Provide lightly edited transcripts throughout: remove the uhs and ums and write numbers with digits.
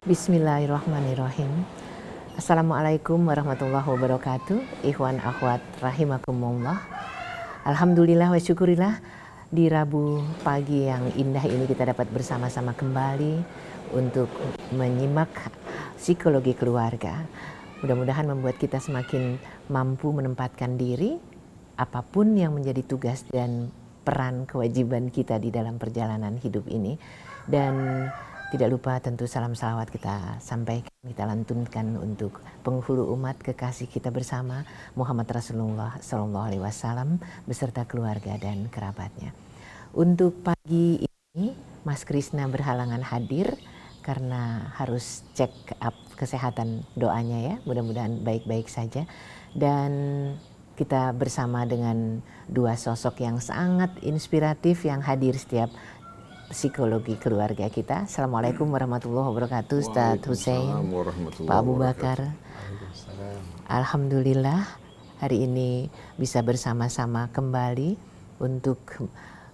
Bismillahirrahmanirrahim. Assalamualaikum warahmatullahi wabarakatuh. Ikhwan akhwat rahimakumullah. Alhamdulillah wa syukurillah, di Rabu pagi yang indah ini kita dapat bersama-sama kembali untuk menyimak psikologi keluarga. Mudah-mudahan membuat kita semakin mampu menempatkan diri apapun yang menjadi tugas dan peran kewajiban kita di dalam perjalanan hidup ini. Dan tidak lupa tentu salam salawat kita sampaikan, kita lantunkan untuk penghulu umat kekasih kita bersama Muhammad Rasulullah SAW beserta keluarga dan kerabatnya. Untuk pagi ini Mas Krisna berhalangan hadir karena harus check up kesehatan doanya ya, mudah-mudahan baik-baik saja. Dan kita bersama dengan dua sosok yang sangat inspiratif yang hadir setiap psikologi keluarga kita. Assalamualaikum warahmatullahi wabarakatuh, Ustadz Hussein, Pak Abu Bakar. Alhamdulillah hari ini bisa bersama-sama kembali untuk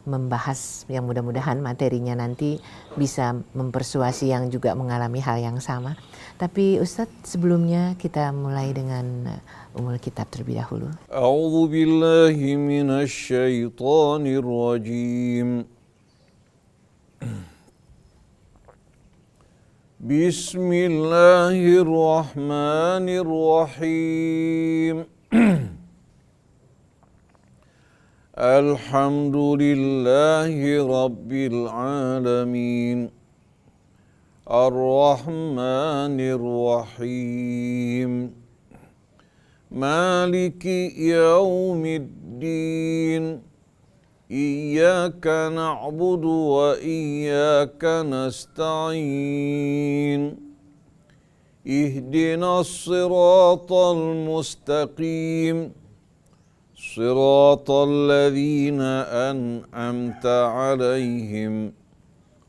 membahas yang mudah-mudahan materinya nanti bisa mempersuasi yang juga mengalami hal yang sama. Tapi Ustadz, sebelumnya kita mulai dengan umul kitab terlebih dahulu. A'udzu billahi minasy syaithanir rajim. Bismillahirrahmanirrahim. Alhamdulillahi rabbil alamin. Ar-Rahmanir Rahim. Maliki yaumiddin. Iyyaka na'budu wa iyyaka nasta'in. Ihdinas siratal mustaqim. Siratal ladzina an'amta 'alaihim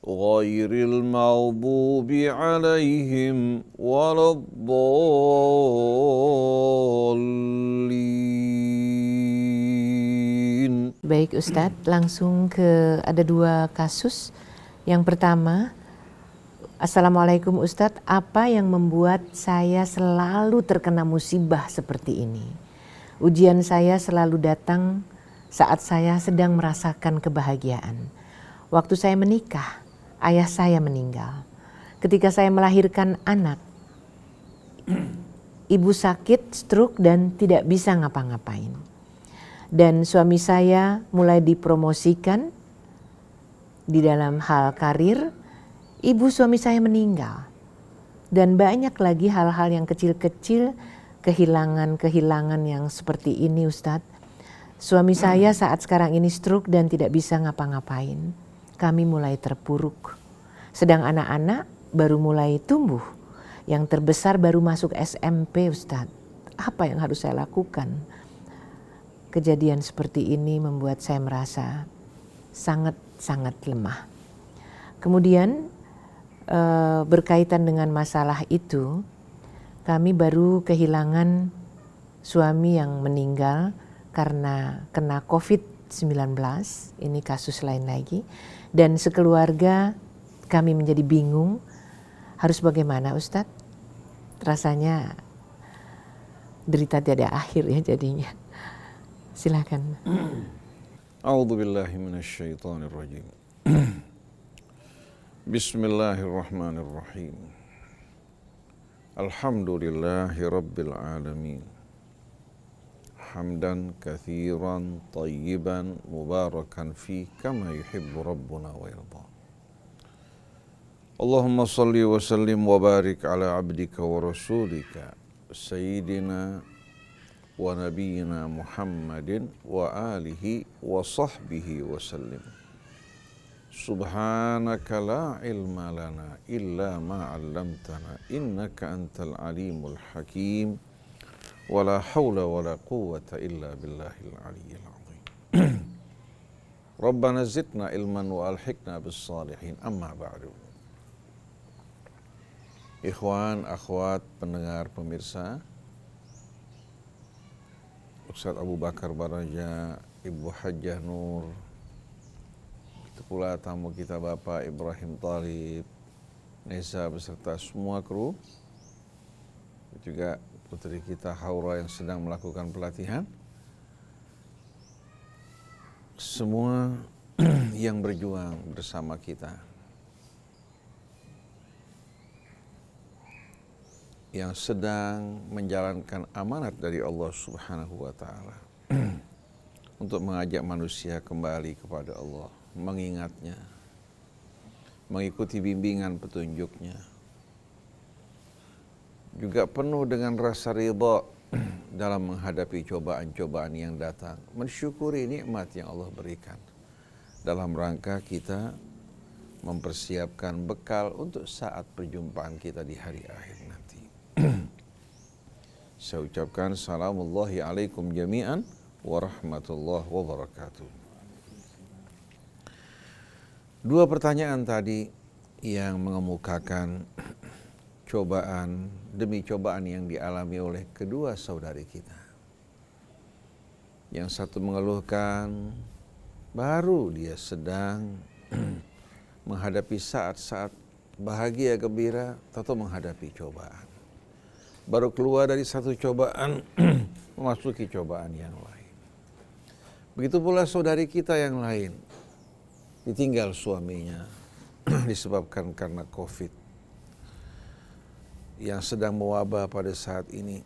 ghairil maghdubi 'alaihim waladdallin. Baik Ustadz, langsung ke ada dua kasus. Yang pertama, Assalamualaikum Ustadz, apa yang membuat saya selalu terkena musibah seperti ini? Ujian saya selalu datang saat saya sedang merasakan kebahagiaan. Waktu saya menikah, ayah saya meninggal. Ketika saya melahirkan anak, ibu sakit, stroke dan tidak bisa ngapa-ngapain. Dan suami saya mulai dipromosikan di dalam hal karir, ibu suami saya meninggal. Dan banyak lagi hal-hal yang kecil-kecil, kehilangan-kehilangan yang seperti ini Ustadz. Suami saya saat sekarang ini stroke dan tidak bisa ngapa-ngapain. Kami mulai terpuruk. Sedang anak-anak baru mulai tumbuh. Yang terbesar baru masuk SMP Ustadz. Apa yang harus saya lakukan? Kejadian seperti ini membuat saya merasa sangat-sangat lemah. Kemudian berkaitan dengan masalah itu, kami baru kehilangan suami yang meninggal karena kena COVID-19. Ini kasus lain lagi. Dan sekeluarga kami menjadi bingung harus bagaimana Ustadz. Rasanya derita tiada akhir ya jadinya. Silakan. A'udzu billahi minasy syaithanir rajim. Bismillahirrahmanirrahim. Alhamdulillahi rabbil alamin. Hamdan katsiran tayyiban mubarakan fi kama yuhibbu rabbuna wa yarda. Allahumma salli wa sallim wa barik ala abdika wa rasulika sayyidina wa nabiyyina Muhammadin wa alihi wa sahbihi wa sallim. Subhanaka la ilma lana illa ma 'allamtana innaka antal alimul hakim wa la hawla wa la quwwata illa billahil aliyyil azim. Rabbana zidna ilman wa alhiqna bis salihin, amma ba'du. Ikhwan, akhwat, pendengar, pemirsa, Ustadz Abu Bakar Baraja, Ibu Hajjah Nur, itu pula tamu kita Bapak Ibrahim Talib, Nesa beserta semua kru, juga putri kita Haura yang sedang melakukan pelatihan, semua yang berjuang bersama kita, yang sedang menjalankan amanat dari Allah Subhanahu wa Ta'ala untuk mengajak manusia kembali kepada Allah, mengingatnya, mengikuti bimbingan petunjuknya, juga penuh dengan rasa ridha dalam menghadapi cobaan-cobaan yang datang, mensyukuri nikmat yang Allah berikan dalam rangka kita mempersiapkan bekal untuk saat perjumpaan kita di hari akhir nanti. Saya ucapkan salamullahi alaikum jami'an warahmatullahi wabarakatuh. Dua pertanyaan tadi yang mengemukakan cobaan demi cobaan yang dialami oleh kedua saudari kita. Yang satu mengeluhkan baru dia sedang menghadapi saat-saat bahagia gembira atau menghadapi cobaan. Baru keluar dari satu cobaan memasuki cobaan yang lain. Begitu pula saudari kita yang lain, ditinggal suaminya disebabkan karena COVID yang sedang mewabah pada saat ini.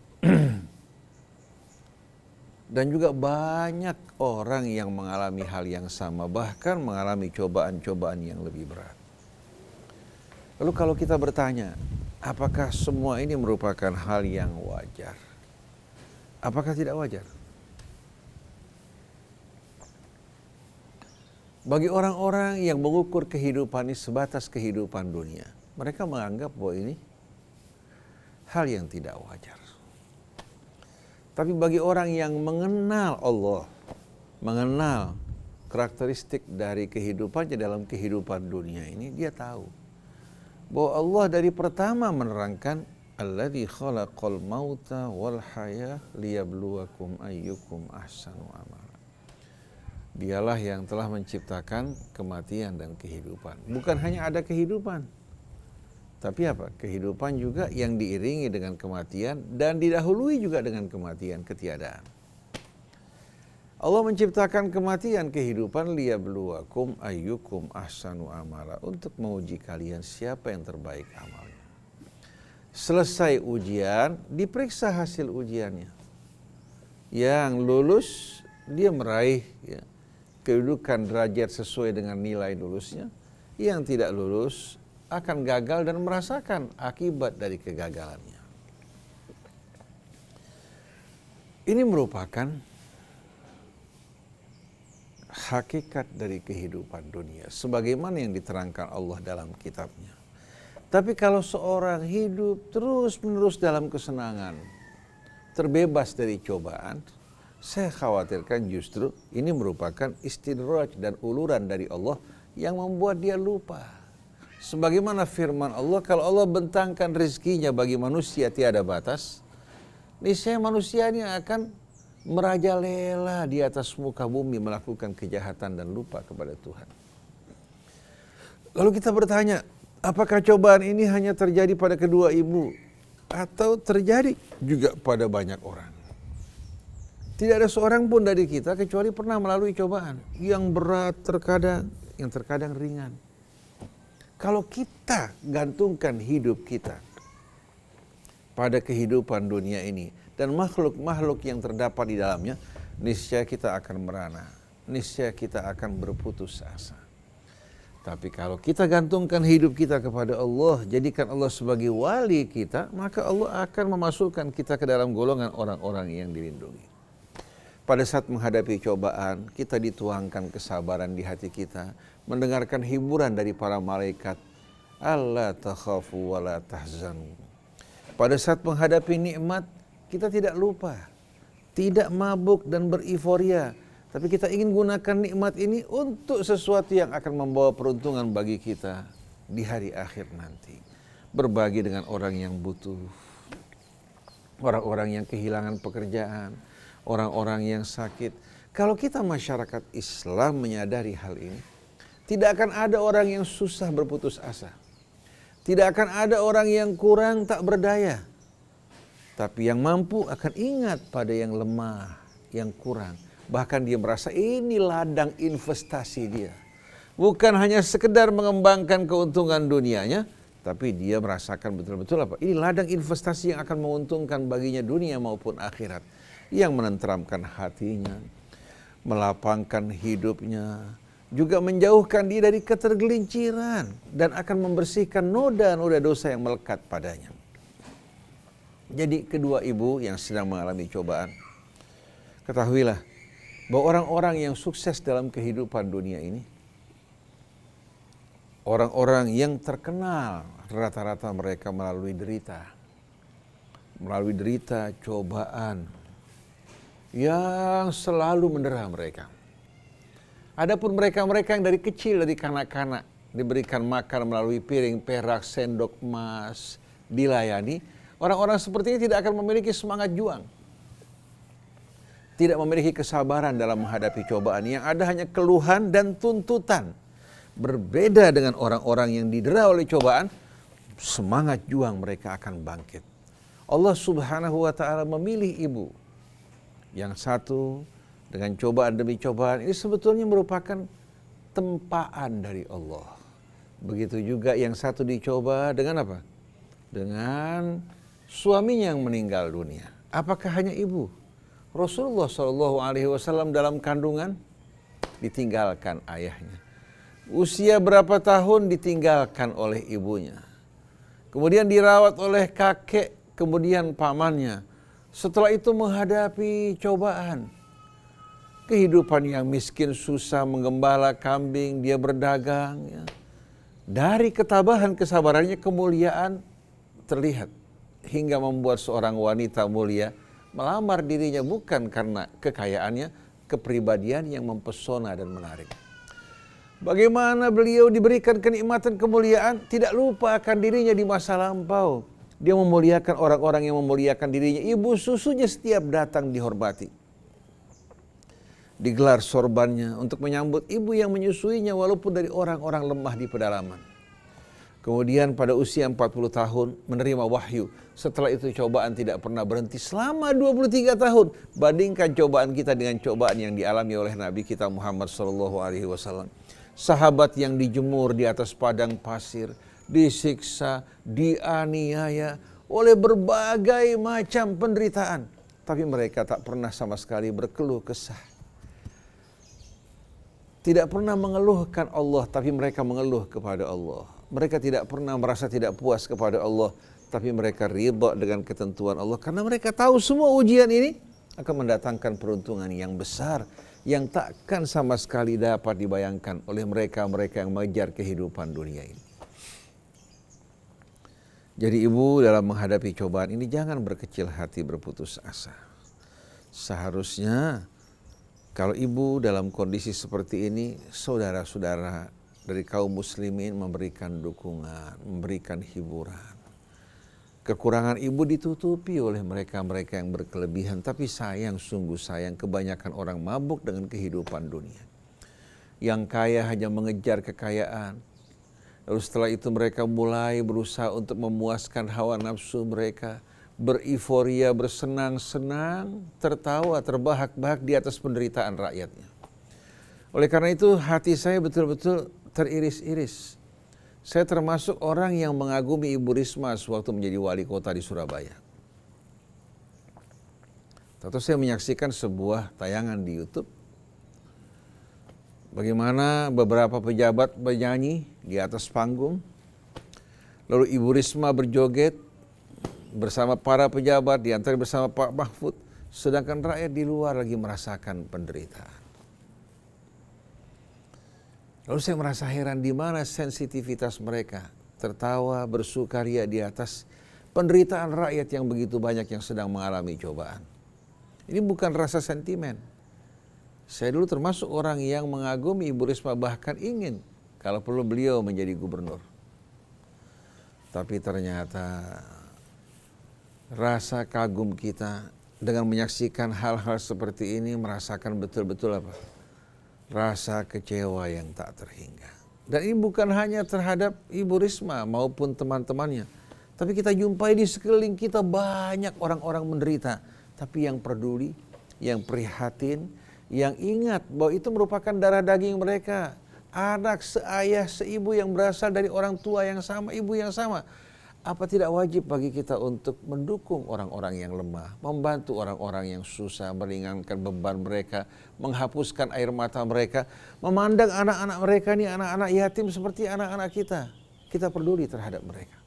Dan juga banyak orang yang mengalami hal yang sama, bahkan mengalami cobaan-cobaan yang lebih berat. Lalu kalau kita bertanya, apakah semua ini merupakan hal yang wajar? Apakah tidak wajar? Bagi orang-orang yang mengukur kehidupan ini sebatas kehidupan dunia, mereka menganggap bahwa ini hal yang tidak wajar. Tapi bagi orang yang mengenal Allah, mengenal karakteristik dari kehidupannya dalam kehidupan dunia ini, dia tahu bahwa Allah dari pertama menerangkan alladzi khalaqal mauta wal haya liyabluwakum ayyukum ahsanu amala. Dialah yang telah menciptakan kematian dan kehidupan. Bukan hanya ada kehidupan, tapi apa? Kehidupan juga yang diiringi dengan kematian dan didahului juga dengan kematian, ketiadaan. Allah menciptakan kematian, kehidupan liyabluwakum ayyukum ahsanu amala, untuk menguji kalian siapa yang terbaik amalnya. Selesai ujian, diperiksa hasil ujiannya. Yang lulus dia meraih kedudukan derajat sesuai dengan nilai lulusnya. Yang tidak lulus akan gagal dan merasakan akibat dari kegagalannya. Ini merupakan hakikat dari kehidupan dunia, sebagaimana yang diterangkan Allah dalam kitabnya. Tapi kalau seorang hidup terus-menerus dalam kesenangan, terbebas dari cobaan, saya khawatirkan justru ini merupakan istidraj dan uluran dari Allah yang membuat dia lupa. Sebagaimana firman Allah, kalau Allah bentangkan rezekinya bagi manusia tiada batas, niscaya manusia ini akan merajalela di atas muka bumi melakukan kejahatan dan lupa kepada Tuhan. Lalu kita bertanya, apakah cobaan ini hanya terjadi pada kedua ibu atau terjadi juga pada banyak orang? Tidak ada seorang pun dari kita kecuali pernah melalui cobaan yang berat terkadang, yang terkadang ringan. Kalau kita gantungkan hidup kita pada kehidupan dunia ini dan makhluk-makhluk yang terdapat di dalamnya, niscaya kita akan merana, niscaya kita akan berputus asa. Tapi kalau kita gantungkan hidup kita kepada Allah, jadikan Allah sebagai wali kita, maka Allah akan memasukkan kita ke dalam golongan orang-orang yang dilindungi. Pada saat menghadapi cobaan, kita dituangkan kesabaran di hati kita, mendengarkan hiburan dari para malaikat, alla takhafu wa la tahzanu. Pada saat menghadapi nikmat, kita tidak lupa, tidak mabuk dan beriforia, tapi kita ingin gunakan nikmat ini untuk sesuatu yang akan membawa peruntungan bagi kita di hari akhir nanti. Berbagi dengan orang yang butuh, orang-orang yang kehilangan pekerjaan, orang-orang yang sakit. Kalau kita masyarakat Islam menyadari hal ini, tidak akan ada orang yang susah berputus asa. Tidak akan ada orang yang kurang tak berdaya. Tapi yang mampu akan ingat pada yang lemah, yang kurang. Bahkan dia merasa ini ladang investasi dia. Bukan hanya sekedar mengembangkan keuntungan dunianya, tapi dia merasakan betul-betul apa? Ini ladang investasi yang akan menguntungkan baginya dunia maupun akhirat. Yang menenteramkan hatinya, melapangkan hidupnya, juga menjauhkan dia dari ketergelinciran dan akan membersihkan noda-noda dosa yang melekat padanya. Jadi kedua ibu yang sedang mengalami cobaan, ketahuilah bahwa orang-orang yang sukses dalam kehidupan dunia ini, orang-orang yang terkenal, rata-rata mereka melalui derita, cobaan yang selalu mendera mereka. Adapun mereka-mereka yang dari kecil, dari kanak-kanak, diberikan makan melalui piring, perak, sendok emas, dilayani, orang-orang seperti ini tidak akan memiliki semangat juang. Tidak memiliki kesabaran dalam menghadapi cobaan. Yang ada hanya keluhan dan tuntutan. Berbeda dengan orang-orang yang didera oleh cobaan, semangat juang mereka akan bangkit. Allah Subhanahu wa ta'ala memilih ibu. Yang satu dengan cobaan demi cobaan ini sebetulnya merupakan tempaan dari Allah. Begitu juga yang satu dicoba dengan apa? Dengan suaminya yang meninggal dunia. Apakah hanya ibu? Rasulullah SAW dalam kandungan ditinggalkan ayahnya. Usia berapa tahun ditinggalkan oleh ibunya. Kemudian dirawat oleh kakek, kemudian pamannya. Setelah itu menghadapi cobaan. Kehidupan yang miskin, susah, menggembala kambing, dia berdagang. Ya. Dari ketabahan, kesabarannya, kemuliaan terlihat. Hingga membuat seorang wanita mulia melamar dirinya bukan karena kekayaannya, kepribadian yang mempesona dan menarik. Bagaimana beliau diberikan kenikmatan kemuliaan, tidak lupa akan dirinya di masa lampau. Dia memuliakan orang-orang yang memuliakan dirinya. Ibu susunya setiap datang dihormati. Digelar sorbannya untuk menyambut ibu yang menyusuinya walaupun dari orang-orang lemah di pedalaman. Kemudian pada usia 40 tahun menerima wahyu. Setelah itu cobaan tidak pernah berhenti selama 23 tahun. Bandingkan cobaan kita dengan cobaan yang dialami oleh Nabi kita Muhammad SAW. Sahabat yang dijemur di atas padang pasir, disiksa, dianiaya oleh berbagai macam penderitaan. Tapi mereka tak pernah sama sekali berkeluh kesah. Tidak pernah mengeluhkan Allah, tapi mereka mengeluh kepada Allah. Mereka tidak pernah merasa tidak puas kepada Allah, tapi mereka ridha dengan ketentuan Allah. Karena mereka tahu semua ujian ini akan mendatangkan peruntungan yang besar, yang takkan sama sekali dapat dibayangkan oleh mereka-mereka yang mengejar kehidupan dunia ini. Jadi ibu dalam menghadapi cobaan ini jangan berkecil hati, berputus asa. Seharusnya kalau ibu dalam kondisi seperti ini, saudara-saudara dari kaum muslimin memberikan dukungan, memberikan hiburan. Kekurangan ibu ditutupi oleh mereka-mereka yang berkelebihan, tapi sayang, sungguh sayang, kebanyakan orang mabuk dengan kehidupan dunia. Yang kaya hanya mengejar kekayaan. Lalu setelah itu mereka mulai berusaha untuk memuaskan hawa nafsu mereka. Beriforia, bersenang-senang, tertawa, terbahak-bahak di atas penderitaan rakyatnya. Oleh karena itu hati saya betul-betul teriris-iris. Saya termasuk orang yang mengagumi Ibu Risma sewaktu menjadi wali kota di Surabaya. Tentu saya menyaksikan sebuah tayangan di YouTube. Bagaimana beberapa pejabat bernyanyi di atas panggung. Lalu Ibu Risma berjoget bersama para pejabat, di antara bersama Pak Mahfud, sedangkan rakyat di luar lagi merasakan penderitaan. Lalu saya merasa heran di mana sensitivitas mereka, tertawa, bersukaria di atas penderitaan rakyat yang begitu banyak yang sedang mengalami cobaan. Ini bukan rasa sentimen. Saya dulu termasuk orang yang mengagumi Ibu Risma, bahkan ingin kalau perlu beliau menjadi gubernur. Tapi ternyata rasa kagum kita dengan menyaksikan hal-hal seperti ini merasakan betul-betul apa? Rasa kecewa yang tak terhingga. Dan ini bukan hanya terhadap Ibu Risma maupun teman-temannya. Tapi kita jumpai di sekeliling kita banyak orang-orang menderita. Tapi yang peduli, yang prihatin, yang ingat bahwa itu merupakan darah daging mereka. Anak seayah seibu yang berasal dari orang tua yang sama, ibu yang sama. Apa tidak wajib bagi kita untuk mendukung orang-orang yang lemah, membantu orang-orang yang susah, meringankan beban mereka, menghapuskan air mata mereka, memandang anak-anak mereka ini anak-anak yatim seperti anak-anak kita. Kita peduli terhadap mereka.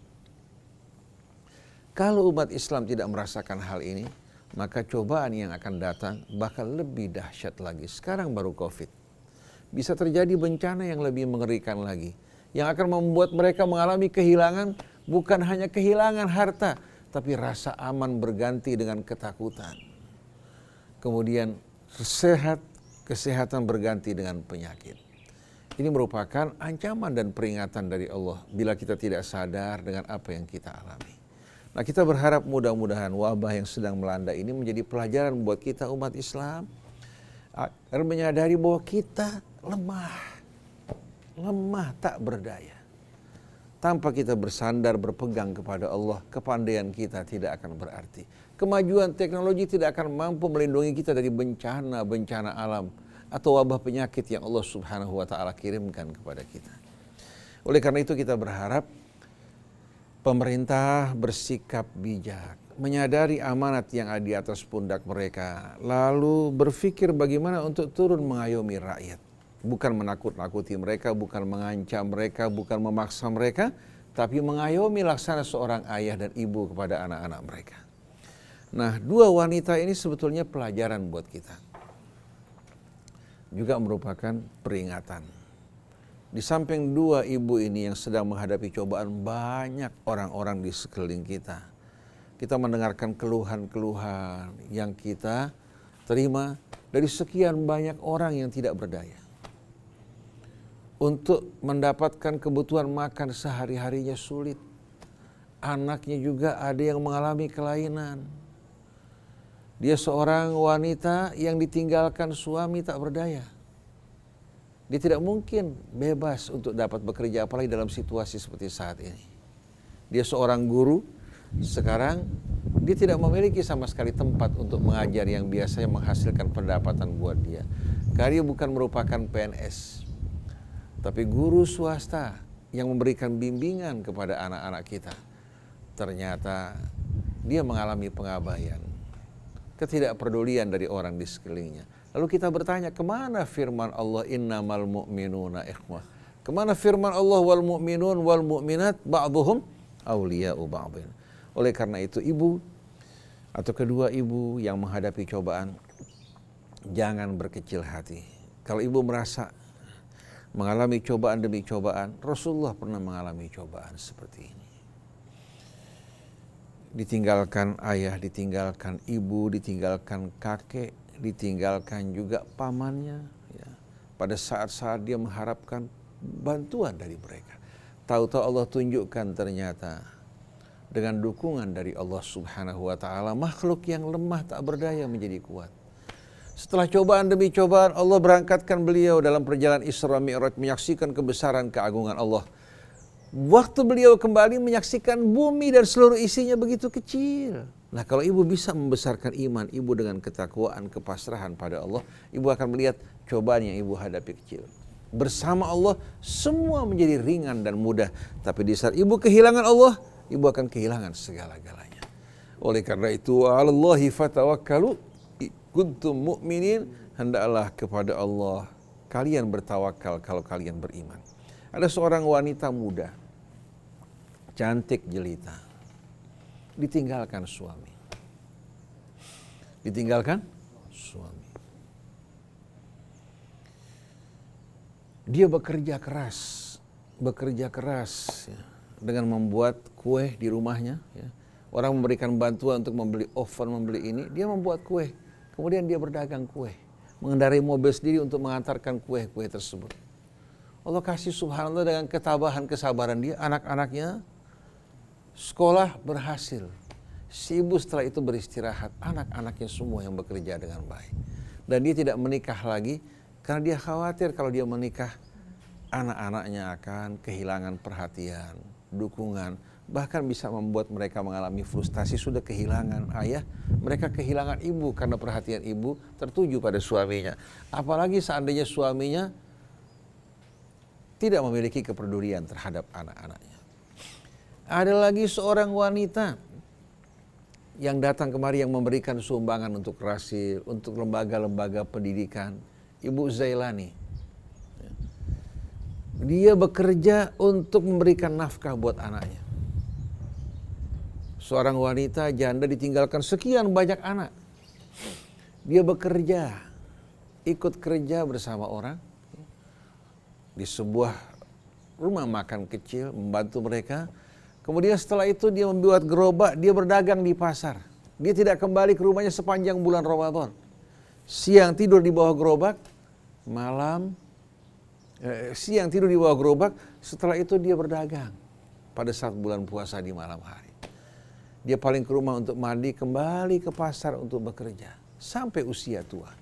Kalau umat Islam tidak merasakan hal ini, maka cobaan yang akan datang bakal lebih dahsyat lagi. Sekarang baru COVID. Bisa terjadi bencana yang lebih mengerikan lagi, yang akan membuat mereka mengalami kehilangan. Bukan hanya kehilangan harta, tapi rasa aman berganti dengan ketakutan. Kemudian kesehatan berganti dengan penyakit. Ini merupakan ancaman dan peringatan dari Allah bila kita tidak sadar dengan apa yang kita alami. Nah, kita berharap mudah-mudahan wabah yang sedang melanda ini menjadi pelajaran buat kita umat Islam agar menyadari bahwa kita lemah tak berdaya. Tanpa kita bersandar berpegang kepada Allah, kepandaian kita tidak akan berarti. Kemajuan teknologi tidak akan mampu melindungi kita dari bencana alam atau wabah penyakit yang Allah Subhanahu wa taala kirimkan kepada kita. Oleh karena itu kita berharap pemerintah bersikap bijak, menyadari amanat yang ada di atas pundak mereka, lalu berpikir bagaimana untuk turun mengayomi rakyat. Bukan menakut-nakuti mereka, bukan mengancam mereka, bukan memaksa mereka, tapi mengayomi laksana seorang ayah dan ibu kepada anak-anak mereka. Nah, dua wanita ini sebetulnya pelajaran buat kita. Juga merupakan peringatan. Di samping dua ibu ini yang sedang menghadapi cobaan, banyak orang-orang di sekeliling kita. Kita mendengarkan keluhan-keluhan yang kita terima dari sekian banyak orang yang tidak berdaya. Untuk mendapatkan kebutuhan makan sehari-harinya sulit. Anaknya juga ada yang mengalami kelainan. Dia seorang wanita yang ditinggalkan suami tak berdaya. Dia tidak mungkin bebas untuk dapat bekerja apalagi dalam situasi seperti saat ini. Dia seorang guru, sekarang dia tidak memiliki sama sekali tempat untuk mengajar yang biasanya menghasilkan pendapatan buat dia. Karena dia bukan merupakan PNS. Tapi guru swasta yang memberikan bimbingan kepada anak-anak kita. Ternyata dia mengalami pengabaian, ketidakpedulian dari orang di sekelilingnya. Lalu kita bertanya, kemana firman Allah innamal mu'minuna ikhwah? Kemana firman Allah wal mu'minun wal mu'minat ba'duhum awliya'u ba'din? Oleh karena itu ibu atau kedua ibu yang menghadapi cobaan, jangan berkecil hati. Kalau ibu merasa mengalami cobaan demi cobaan, Rasulullah pernah mengalami cobaan seperti ini. Ditinggalkan ayah, ditinggalkan ibu, ditinggalkan kakek, ditinggalkan juga pamannya. Ya. Pada saat-saat dia mengharapkan bantuan dari mereka. Tahu-tahu Allah tunjukkan ternyata dengan dukungan dari Allah Subhanahu wa taala, makhluk yang lemah tak berdaya menjadi kuat. Setelah cobaan demi cobaan, Allah berangkatkan beliau dalam perjalanan Isra Mi'raj menyaksikan kebesaran keagungan Allah. Waktu beliau kembali menyaksikan bumi dan seluruh isinya begitu kecil. Nah, kalau ibu bisa membesarkan iman ibu dengan ketakwaan, kepasrahan pada Allah, ibu akan melihat cobaan yang ibu hadapi kecil. Bersama Allah semua menjadi ringan dan mudah. Tapi di saat ibu kehilangan Allah, ibu akan kehilangan segala-galanya. Oleh karena itu, 'alallahi fatawakkalu kuntum mu'minin, hendaklah kepada Allah kalian bertawakal kalau kalian beriman. Ada seorang wanita muda, cantik jelita, ditinggalkan suami. Dia bekerja keras ya, dengan membuat kue di rumahnya. Ya. Orang memberikan bantuan untuk membeli oven, membeli ini, dia membuat kue. Kemudian dia berdagang kue, mengendarai mobil sendiri untuk mengantarkan kue-kue tersebut. Allah kasih subhanallah dengan ketabahan, kesabaran dia, anak-anaknya sekolah berhasil. Si ibu setelah itu beristirahat, anak-anaknya semua yang bekerja dengan baik. Dan dia tidak menikah lagi, karena dia khawatir kalau dia menikah, anak-anaknya akan kehilangan perhatian, dukungan, bahkan bisa membuat mereka mengalami frustasi. Sudah kehilangan ayah, mereka kehilangan ibu karena perhatian ibu tertuju pada suaminya. Apalagi seandainya suaminya tidak memiliki kepedulian terhadap anak-anaknya. Ada lagi seorang wanita yang datang kemari yang memberikan sumbangan untuk Rasil, untuk lembaga-lembaga pendidikan, Ibu Zailani. Dia bekerja untuk memberikan nafkah buat anaknya. Seorang wanita janda ditinggalkan sekian banyak anak. Dia bekerja, ikut kerja bersama orang di sebuah rumah makan kecil, membantu mereka. Kemudian setelah itu dia membuat gerobak, dia berdagang di pasar. Dia tidak kembali ke rumahnya sepanjang bulan Ramadan. Siang tidur di bawah gerobak, siang tidur di bawah gerobak, setelah itu dia berdagang pada saat bulan puasa di malam hari. Dia paling ke rumah untuk mandi, kembali ke pasar untuk bekerja sampai usia tua.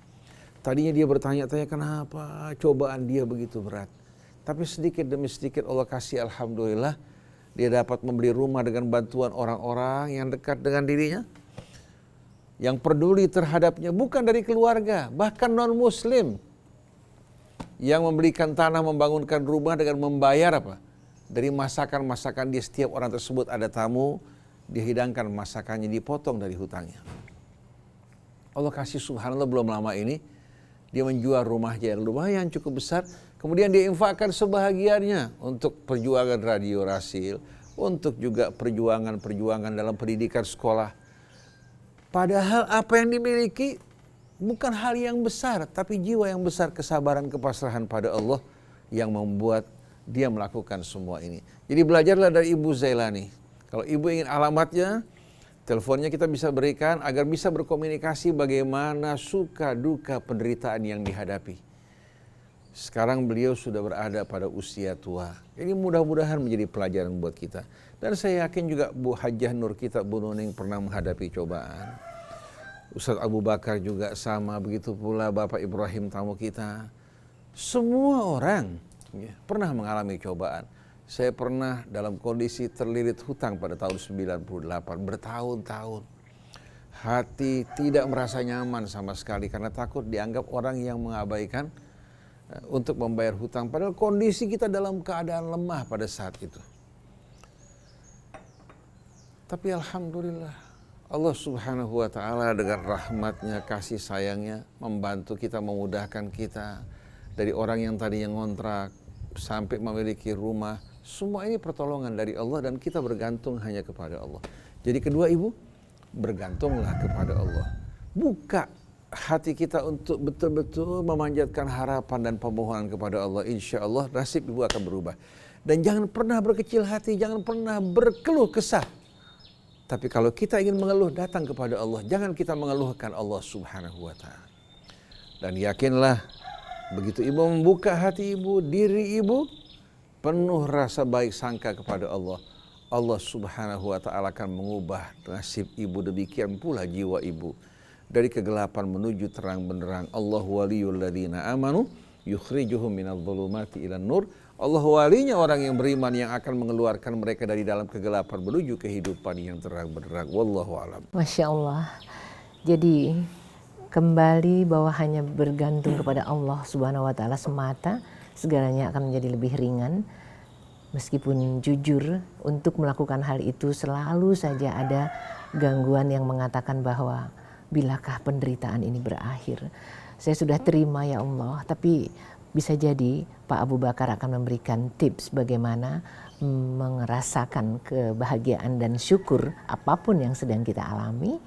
Tadinya dia bertanya-tanya kenapa cobaan dia begitu berat. Tapi sedikit demi sedikit Allah kasih alhamdulillah, dia dapat membeli rumah dengan bantuan orang-orang yang dekat dengan dirinya, yang peduli terhadapnya, bukan dari keluarga, bahkan non-muslim, yang membelikan tanah, membangunkan rumah dengan membayar apa? Dari masakan-masakan dia. Setiap orang tersebut ada tamu, dihidangkan masakannya, dipotong dari hutangnya. Allah kasih subhanallah, belum lama ini dia menjual rumahnya yang lumayan cukup besar. Kemudian dia infakkan sebahagiannya untuk perjuangan Radio Rasil, untuk juga perjuangan dalam pendidikan sekolah. Padahal apa yang dimiliki bukan hal yang besar, tapi jiwa yang besar, kesabaran, kepasrahan pada Allah yang membuat dia melakukan semua ini. Jadi belajarlah dari Ibu Zailani. Kalau ibu ingin alamatnya, teleponnya kita bisa berikan agar bisa berkomunikasi bagaimana suka duka penderitaan yang dihadapi. Sekarang beliau sudah berada pada usia tua. Ini mudah-mudahan menjadi pelajaran buat kita. Dan saya yakin juga Bu Hajjah Nur kita, Bu Nuning, pernah menghadapi cobaan. Ustadz Abu Bakar juga sama, begitu pula Bapak Ibrahim tamu kita. Semua orang pernah mengalami cobaan. Saya pernah dalam kondisi terlilit hutang pada tahun 98, bertahun-tahun. Hati tidak merasa nyaman sama sekali karena takut dianggap orang yang mengabaikan untuk membayar hutang. Padahal kondisi kita dalam keadaan lemah pada saat itu. Tapi alhamdulillah Allah subhanahu wa ta'ala dengan rahmatnya, kasih sayangnya membantu kita, memudahkan kita. Dari orang yang tadinya ngontrak sampai memiliki rumah. Semua ini pertolongan dari Allah dan kita bergantung hanya kepada Allah. Jadi kedua ibu, bergantunglah kepada Allah. Buka hati kita untuk betul-betul memanjatkan harapan dan pemohonan kepada Allah. Insya Allah nasib ibu akan berubah. Dan jangan pernah berkecil hati, jangan pernah berkeluh kesah. Tapi kalau kita ingin mengeluh, datang kepada Allah. Jangan kita mengeluhkan Allah subhanahu wa ta'ala. Dan yakinlah, begitu ibu membuka hati ibu, diri ibu, penuh rasa baik sangka kepada Allah, Allah subhanahu wa ta'ala akan mengubah nasib ibu. Demikian pula jiwa ibu. Dari kegelapan menuju terang benderang. Allahu waliyul ladzina amanu yukhrijuhum minadh dhulumati ilan nur. Allah walinya orang yang beriman yang akan mengeluarkan mereka dari dalam kegelapan menuju kehidupan yang terang benderang. Wallahu alam. Masya Allah. Jadi kembali bahwa hanya bergantung kepada Allah subhanahu wa ta'ala semata, segalanya akan menjadi lebih ringan. Meskipun jujur, untuk melakukan hal itu selalu saja ada gangguan yang mengatakan bahwa bilakah penderitaan ini berakhir. Saya sudah terima ya Allah, tapi bisa jadi Pak Abu Bakar akan memberikan tips bagaimana merasakan kebahagiaan dan syukur apapun yang sedang kita alami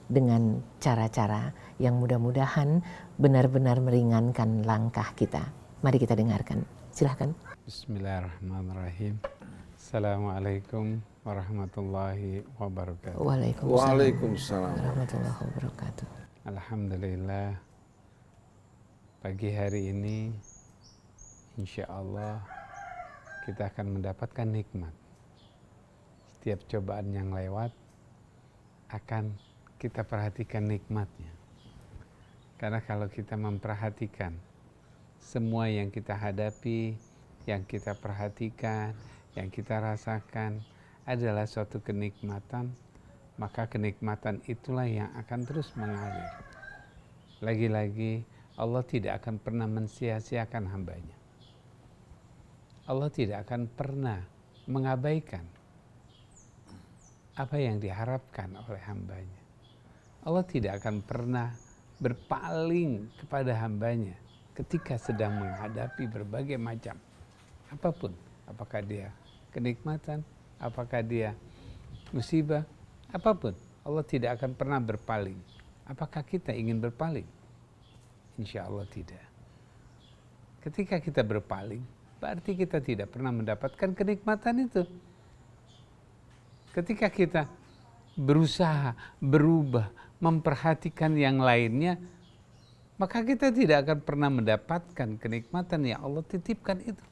dengan cara-cara yang mudah-mudahan benar-benar meringankan langkah kita. Mari kita dengarkan. Silahkan. Bismillahirrahmanirrahim. Assalamualaikum warahmatullahi wabarakatuh. Waalaikumsalam warahmatullahi wabarakatuh. Alhamdulillah, pagi hari ini insya Allah kita akan mendapatkan nikmat. Setiap cobaan yang lewat akan kita perhatikan nikmatnya. Karena kalau kita memperhatikan semua yang kita hadapi yang kita perhatikan, yang kita rasakan adalah suatu kenikmatan, maka kenikmatan itulah yang akan terus mengalir. Lagi-lagi Allah tidak akan pernah mensia-siakan hambanya. Allah tidak akan pernah mengabaikan apa yang diharapkan oleh hambanya. Allah tidak akan pernah berpaling kepada hambanya ketika sedang menghadapi berbagai macam apapun. Apakah dia kenikmatan, apakah dia musibah, apapun. Allah tidak akan pernah berpaling. Apakah kita ingin berpaling? Insya Allah tidak. Ketika kita berpaling, berarti kita tidak pernah mendapatkan kenikmatan itu. Ketika kita berusaha, berubah, memperhatikan yang lainnya, maka kita tidak akan pernah mendapatkan kenikmatan yang Allah titipkan itu.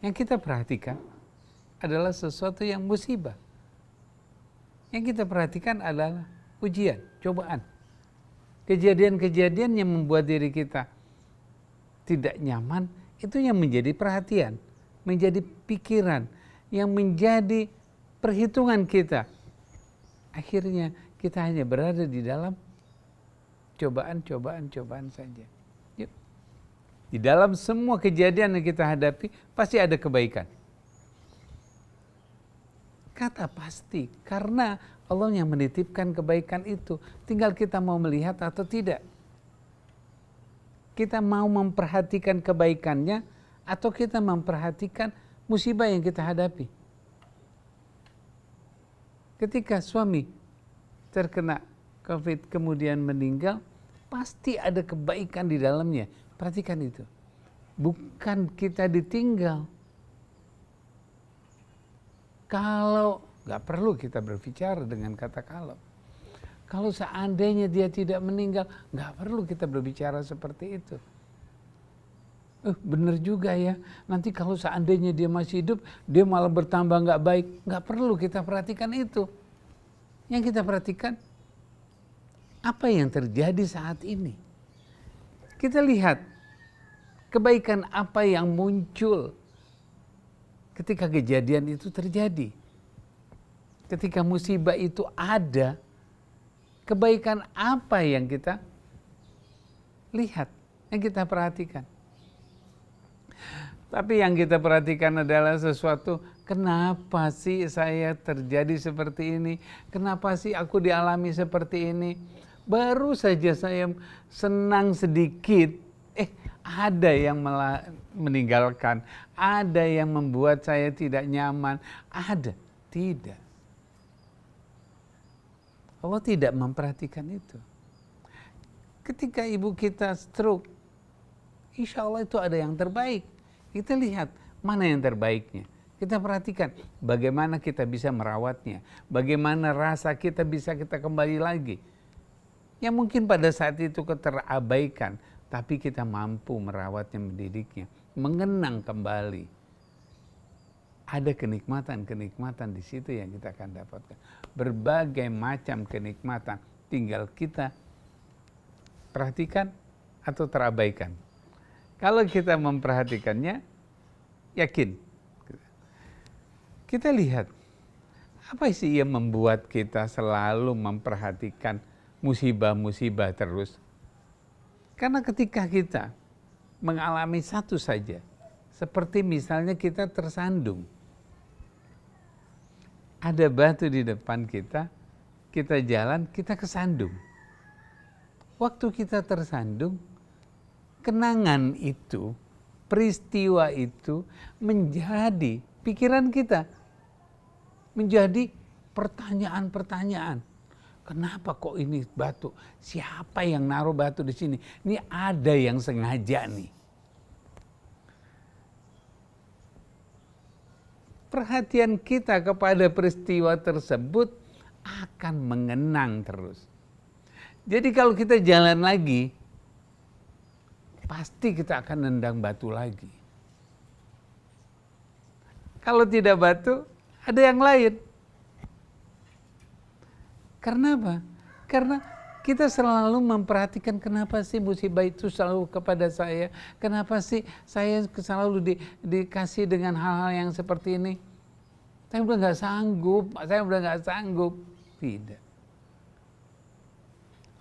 Yang kita perhatikan adalah sesuatu yang musibah. Yang kita perhatikan adalah ujian, cobaan. Kejadian-kejadian yang membuat diri kita tidak nyaman, itu yang menjadi perhatian, menjadi pikiran, yang menjadi perhitungan kita. Akhirnya kita hanya berada di dalam cobaan saja. Yuk. Di dalam semua kejadian yang kita hadapi pasti ada kebaikan. Kata pasti, karena Allah yang menitipkan kebaikan itu. Tinggal kita mau melihat atau tidak. Kita mau memperhatikan kebaikannya atau kita memperhatikan musibah yang kita hadapi. Ketika suami terkena COVID kemudian meninggal, pasti ada kebaikan di dalamnya. Perhatikan itu. Bukan kita ditinggal. Kalau, gak perlu kita berbicara dengan kata kalau. Kalau seandainya dia tidak meninggal, gak perlu kita berbicara seperti itu. Benar juga ya, nanti kalau seandainya dia masih hidup, dia malah bertambah gak baik. Gak perlu kita perhatikan itu. Yang kita perhatikan, apa yang terjadi saat ini. Kita lihat, kebaikan apa yang muncul ketika kejadian itu terjadi. Ketika musibah itu ada, kebaikan apa yang kita lihat, yang kita perhatikan. Tapi yang kita perhatikan adalah sesuatu, kenapa sih saya terjadi seperti ini? Kenapa sih aku dialami seperti ini? Baru saja saya senang sedikit, ada yang meninggalkan, ada yang membuat saya tidak nyaman, ada, tidak. Allah tidak memperhatikan itu. Ketika ibu kita stroke, insya Allah itu ada yang terbaik. Kita lihat mana yang terbaiknya. Kita perhatikan bagaimana kita bisa merawatnya, bagaimana rasa kita bisa kita kembali lagi. Yang mungkin pada saat itu terabaikan, tapi kita mampu merawatnya, mendidiknya, mengenang kembali. Ada kenikmatan-kenikmatan di situ yang kita akan dapatkan. Berbagai macam kenikmatan, tinggal kita perhatikan atau terabaikan. Kalau kita memperhatikannya, yakin. Kita lihat, apa sih yang membuat kita selalu memperhatikan musibah-musibah terus? Karena ketika kita mengalami satu saja, seperti misalnya kita tersandung. Ada batu di depan kita jalan, kita kesandung. Waktu kita tersandung, kenangan itu, peristiwa itu menjadi pikiran kita. Menjadi pertanyaan-pertanyaan. Kenapa kok ini batu? Siapa yang naruh batu di sini? Ini ada yang sengaja nih. Perhatian kita kepada peristiwa tersebut akan mengenang terus. Jadi kalau kita jalan lagi, pasti kita akan nendang batu lagi. Kalau tidak batu, ada yang lain. Karena apa? Karena Kita selalu memperhatikan kenapa sih musibah itu selalu kepada saya, kenapa sih saya selalu dikasih dengan hal-hal yang seperti ini. Saya udah nggak sanggup. Tidak.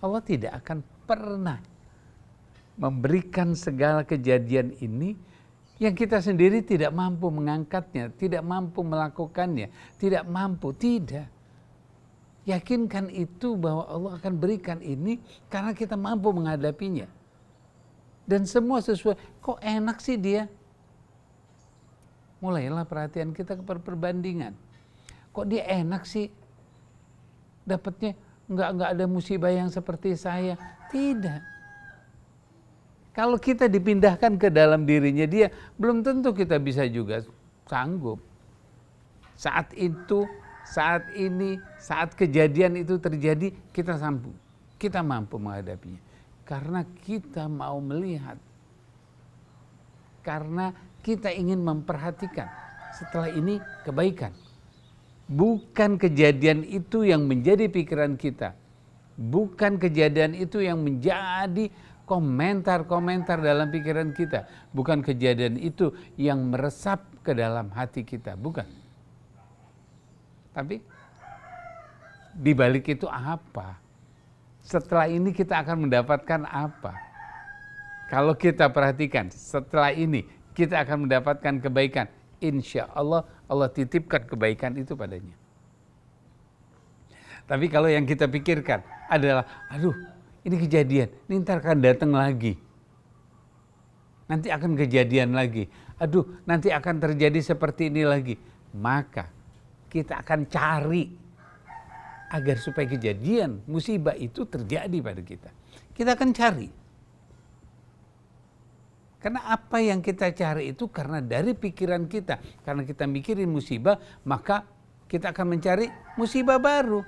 Allah tidak akan pernah memberikan segala kejadian ini yang kita sendiri tidak mampu mengangkatnya, tidak mampu melakukannya, tidak mampu, tidak. Yakinkan itu bahwa Allah akan berikan ini karena kita mampu menghadapinya. Dan semua sesuai, kok enak sih dia? Mulailah perhatian kita ke perbandingan. Kok dia enak sih? Dapatnya nggak ada musibah yang seperti saya. Tidak. Kalau kita dipindahkan ke dalam dirinya dia, belum tentu kita bisa juga sanggup. Saat itu, saat ini, saat kejadian itu terjadi, kita mampu menghadapinya. Karena kita mau melihat. Karena kita ingin memperhatikan. Setelah ini kebaikan. Bukan kejadian itu yang menjadi pikiran kita. Bukan kejadian itu yang menjadi komentar-komentar dalam pikiran kita. Bukan kejadian itu yang meresap ke dalam hati kita. Bukan. Tapi di balik itu apa? Setelah ini kita akan mendapatkan apa? Kalau kita perhatikan, setelah ini kita akan mendapatkan kebaikan. Insya Allah, Allah titipkan kebaikan itu padanya. Tapi kalau yang kita pikirkan adalah, aduh ini kejadian, ini ntar akan datang lagi. Nanti akan kejadian lagi. Aduh nanti akan terjadi seperti ini lagi. Maka kita akan cari agar supaya kejadian musibah itu terjadi pada kita. Kita akan cari. Karena apa yang kita cari itu karena dari pikiran kita. Karena kita mikirin musibah, maka kita akan mencari musibah baru.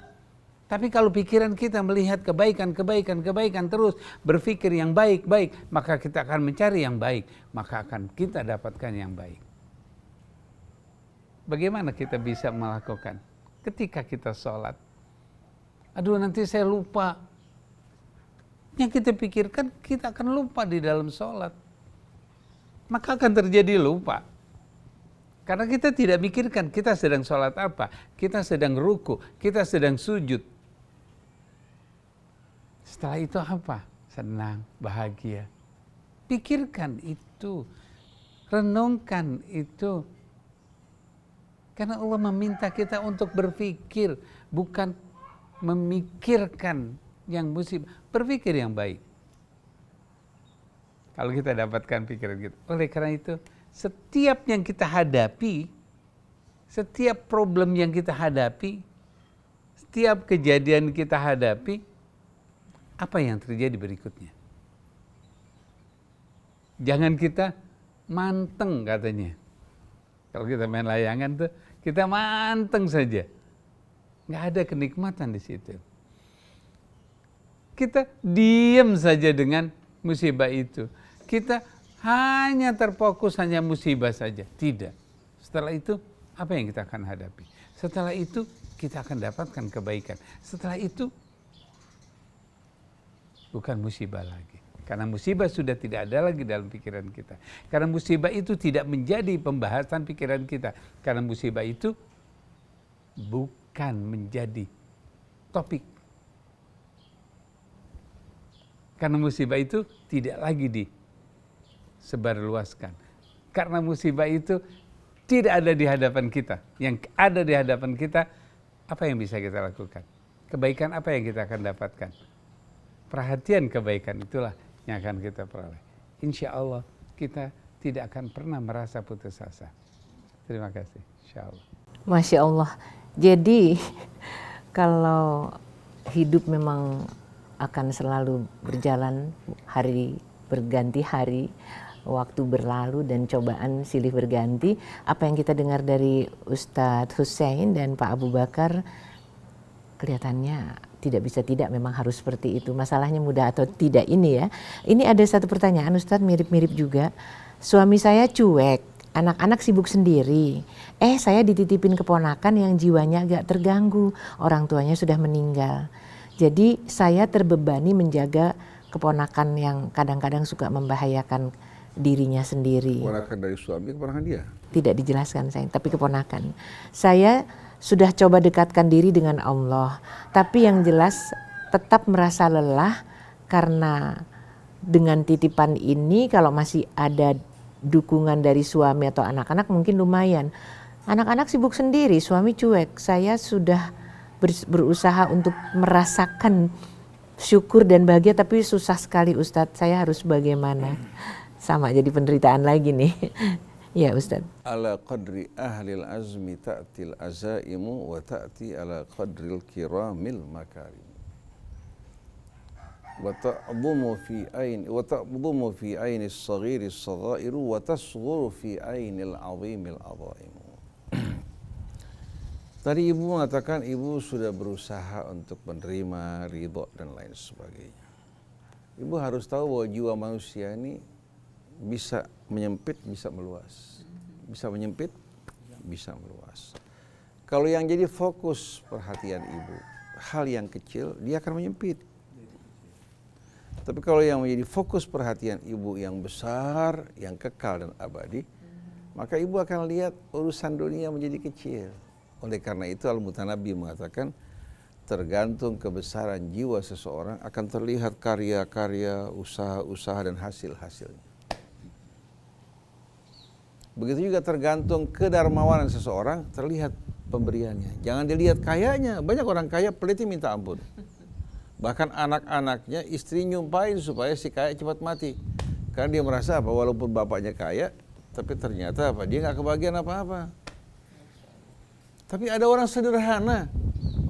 Tapi kalau pikiran kita melihat kebaikan terus, berpikir yang baik, maka kita akan mencari yang baik. Maka akan kita dapatkan yang baik. Bagaimana kita bisa melakukan? Ketika kita sholat. Aduh nanti saya lupa. Yang kita pikirkan kita akan lupa di dalam sholat. Maka akan terjadi lupa. Karena kita tidak mikirkan kita sedang sholat apa. Kita sedang ruku, kita sedang sujud. Setelah itu apa? Senang, bahagia. Pikirkan itu. Renungkan itu. Karena Allah meminta kita untuk berpikir. Bukan memikirkan yang musibah. Berpikir yang baik. Kalau kita dapatkan pikiran kita. Oleh karena itu, setiap yang kita hadapi, setiap problem yang kita hadapi, setiap kejadian kita hadapi, apa yang terjadi berikutnya? Jangan kita manteng katanya. Kalau kita main layangan tuh, kita manteng saja. Nggak ada kenikmatan di situ. Kita diam saja dengan musibah itu. Kita hanya terfokus hanya musibah saja. Tidak. Setelah itu, apa yang kita akan hadapi? Setelah itu, kita akan dapatkan kebaikan. Setelah itu, bukan musibah lagi. Karena musibah sudah tidak ada lagi dalam pikiran kita. Karena musibah itu tidak menjadi pembahasan pikiran kita. Karena musibah itu bukan menjadi topik. Karena musibah itu tidak lagi disebarluaskan. Karena musibah itu tidak ada di hadapan kita. Yang ada di hadapan kita, apa yang bisa kita lakukan? Kebaikan apa yang kita akan dapatkan? Perhatian kebaikan itulah yang akan kita peroleh. Insya Allah kita tidak akan pernah merasa putus asa. Terima kasih. Insya Allah. Masya Allah. Jadi kalau hidup memang akan selalu berjalan, hari berganti hari, waktu berlalu dan cobaan silih berganti. Apa yang kita dengar dari Ustadz Hussein dan Pak Abu Bakar, kelihatannya tidak bisa tidak, memang harus seperti itu. Masalahnya mudah atau tidak ini ya. Ini ada satu pertanyaan Ustadz, mirip-mirip juga. Suami saya cuek, anak-anak sibuk sendiri. Saya dititipin keponakan yang jiwanya agak terganggu, orang tuanya sudah meninggal. Jadi saya terbebani menjaga keponakan yang kadang-kadang suka membahayakan dirinya sendiri. Keponakan dari suami, keponakan dia. Tidak dijelaskan sayang, tapi keponakan. Saya sudah coba dekatkan diri dengan Allah, tapi yang jelas tetap merasa lelah karena dengan titipan ini kalau masih ada dukungan dari suami atau anak-anak mungkin lumayan. Anak-anak sibuk sendiri, suami cuek. Saya sudah berusaha untuk merasakan syukur dan bahagia, tapi susah sekali Ustadz. Saya harus bagaimana? Sama jadi penderitaan lagi nih. Ya Ustadz. Ala qadri ahlil azmi ta'til azaimu wa ta'ti ala qadril kiramil makarim. Wa ta'bumu fi aini as-saghiri as-saghairu wa tasghuru fi aini al-azimil azaimu. Tadi ibu mengatakan ibu sudah berusaha untuk menerima ridho dan lain sebagainya. Ibu harus tahu bahwa jiwa manusia ini bisa menyempit, bisa meluas. Bisa menyempit, bisa meluas. Kalau yang jadi fokus perhatian ibu, hal yang kecil, dia akan menyempit. Tapi kalau yang menjadi fokus perhatian ibu yang besar, yang kekal dan abadi, maka ibu akan lihat urusan dunia menjadi kecil. Oleh karena itu Al-Mutanabbi mengatakan, tergantung kebesaran jiwa seseorang akan terlihat karya-karya, usaha-usaha dan hasil-hasilnya. Begitu juga tergantung kedermawanan seseorang, terlihat pemberiannya. Jangan dilihat kayanya, banyak orang kaya peliti minta ampun. Bahkan anak-anaknya istri nyumpain supaya si kaya cepat mati. Karena dia merasa apa, walaupun bapaknya kaya, tapi ternyata apa, dia nggak kebagian apa-apa. Tapi ada orang sederhana,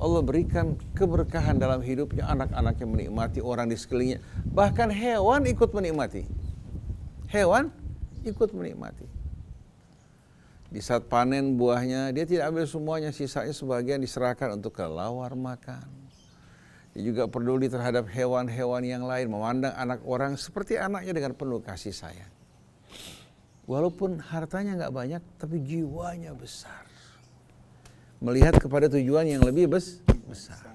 Allah berikan keberkahan dalam hidupnya, anak-anaknya menikmati, orang di sekelilingnya. Bahkan hewan ikut menikmati. Hewan ikut menikmati. Di saat panen buahnya, dia tidak ambil semuanya, sisanya sebagian diserahkan untuk kelelawar makan. Dia juga peduli terhadap hewan-hewan yang lain, memandang anak orang seperti anaknya dengan penuh kasih sayang. Walaupun hartanya nggak banyak, tapi jiwanya besar. Melihat kepada tujuan yang lebih besar.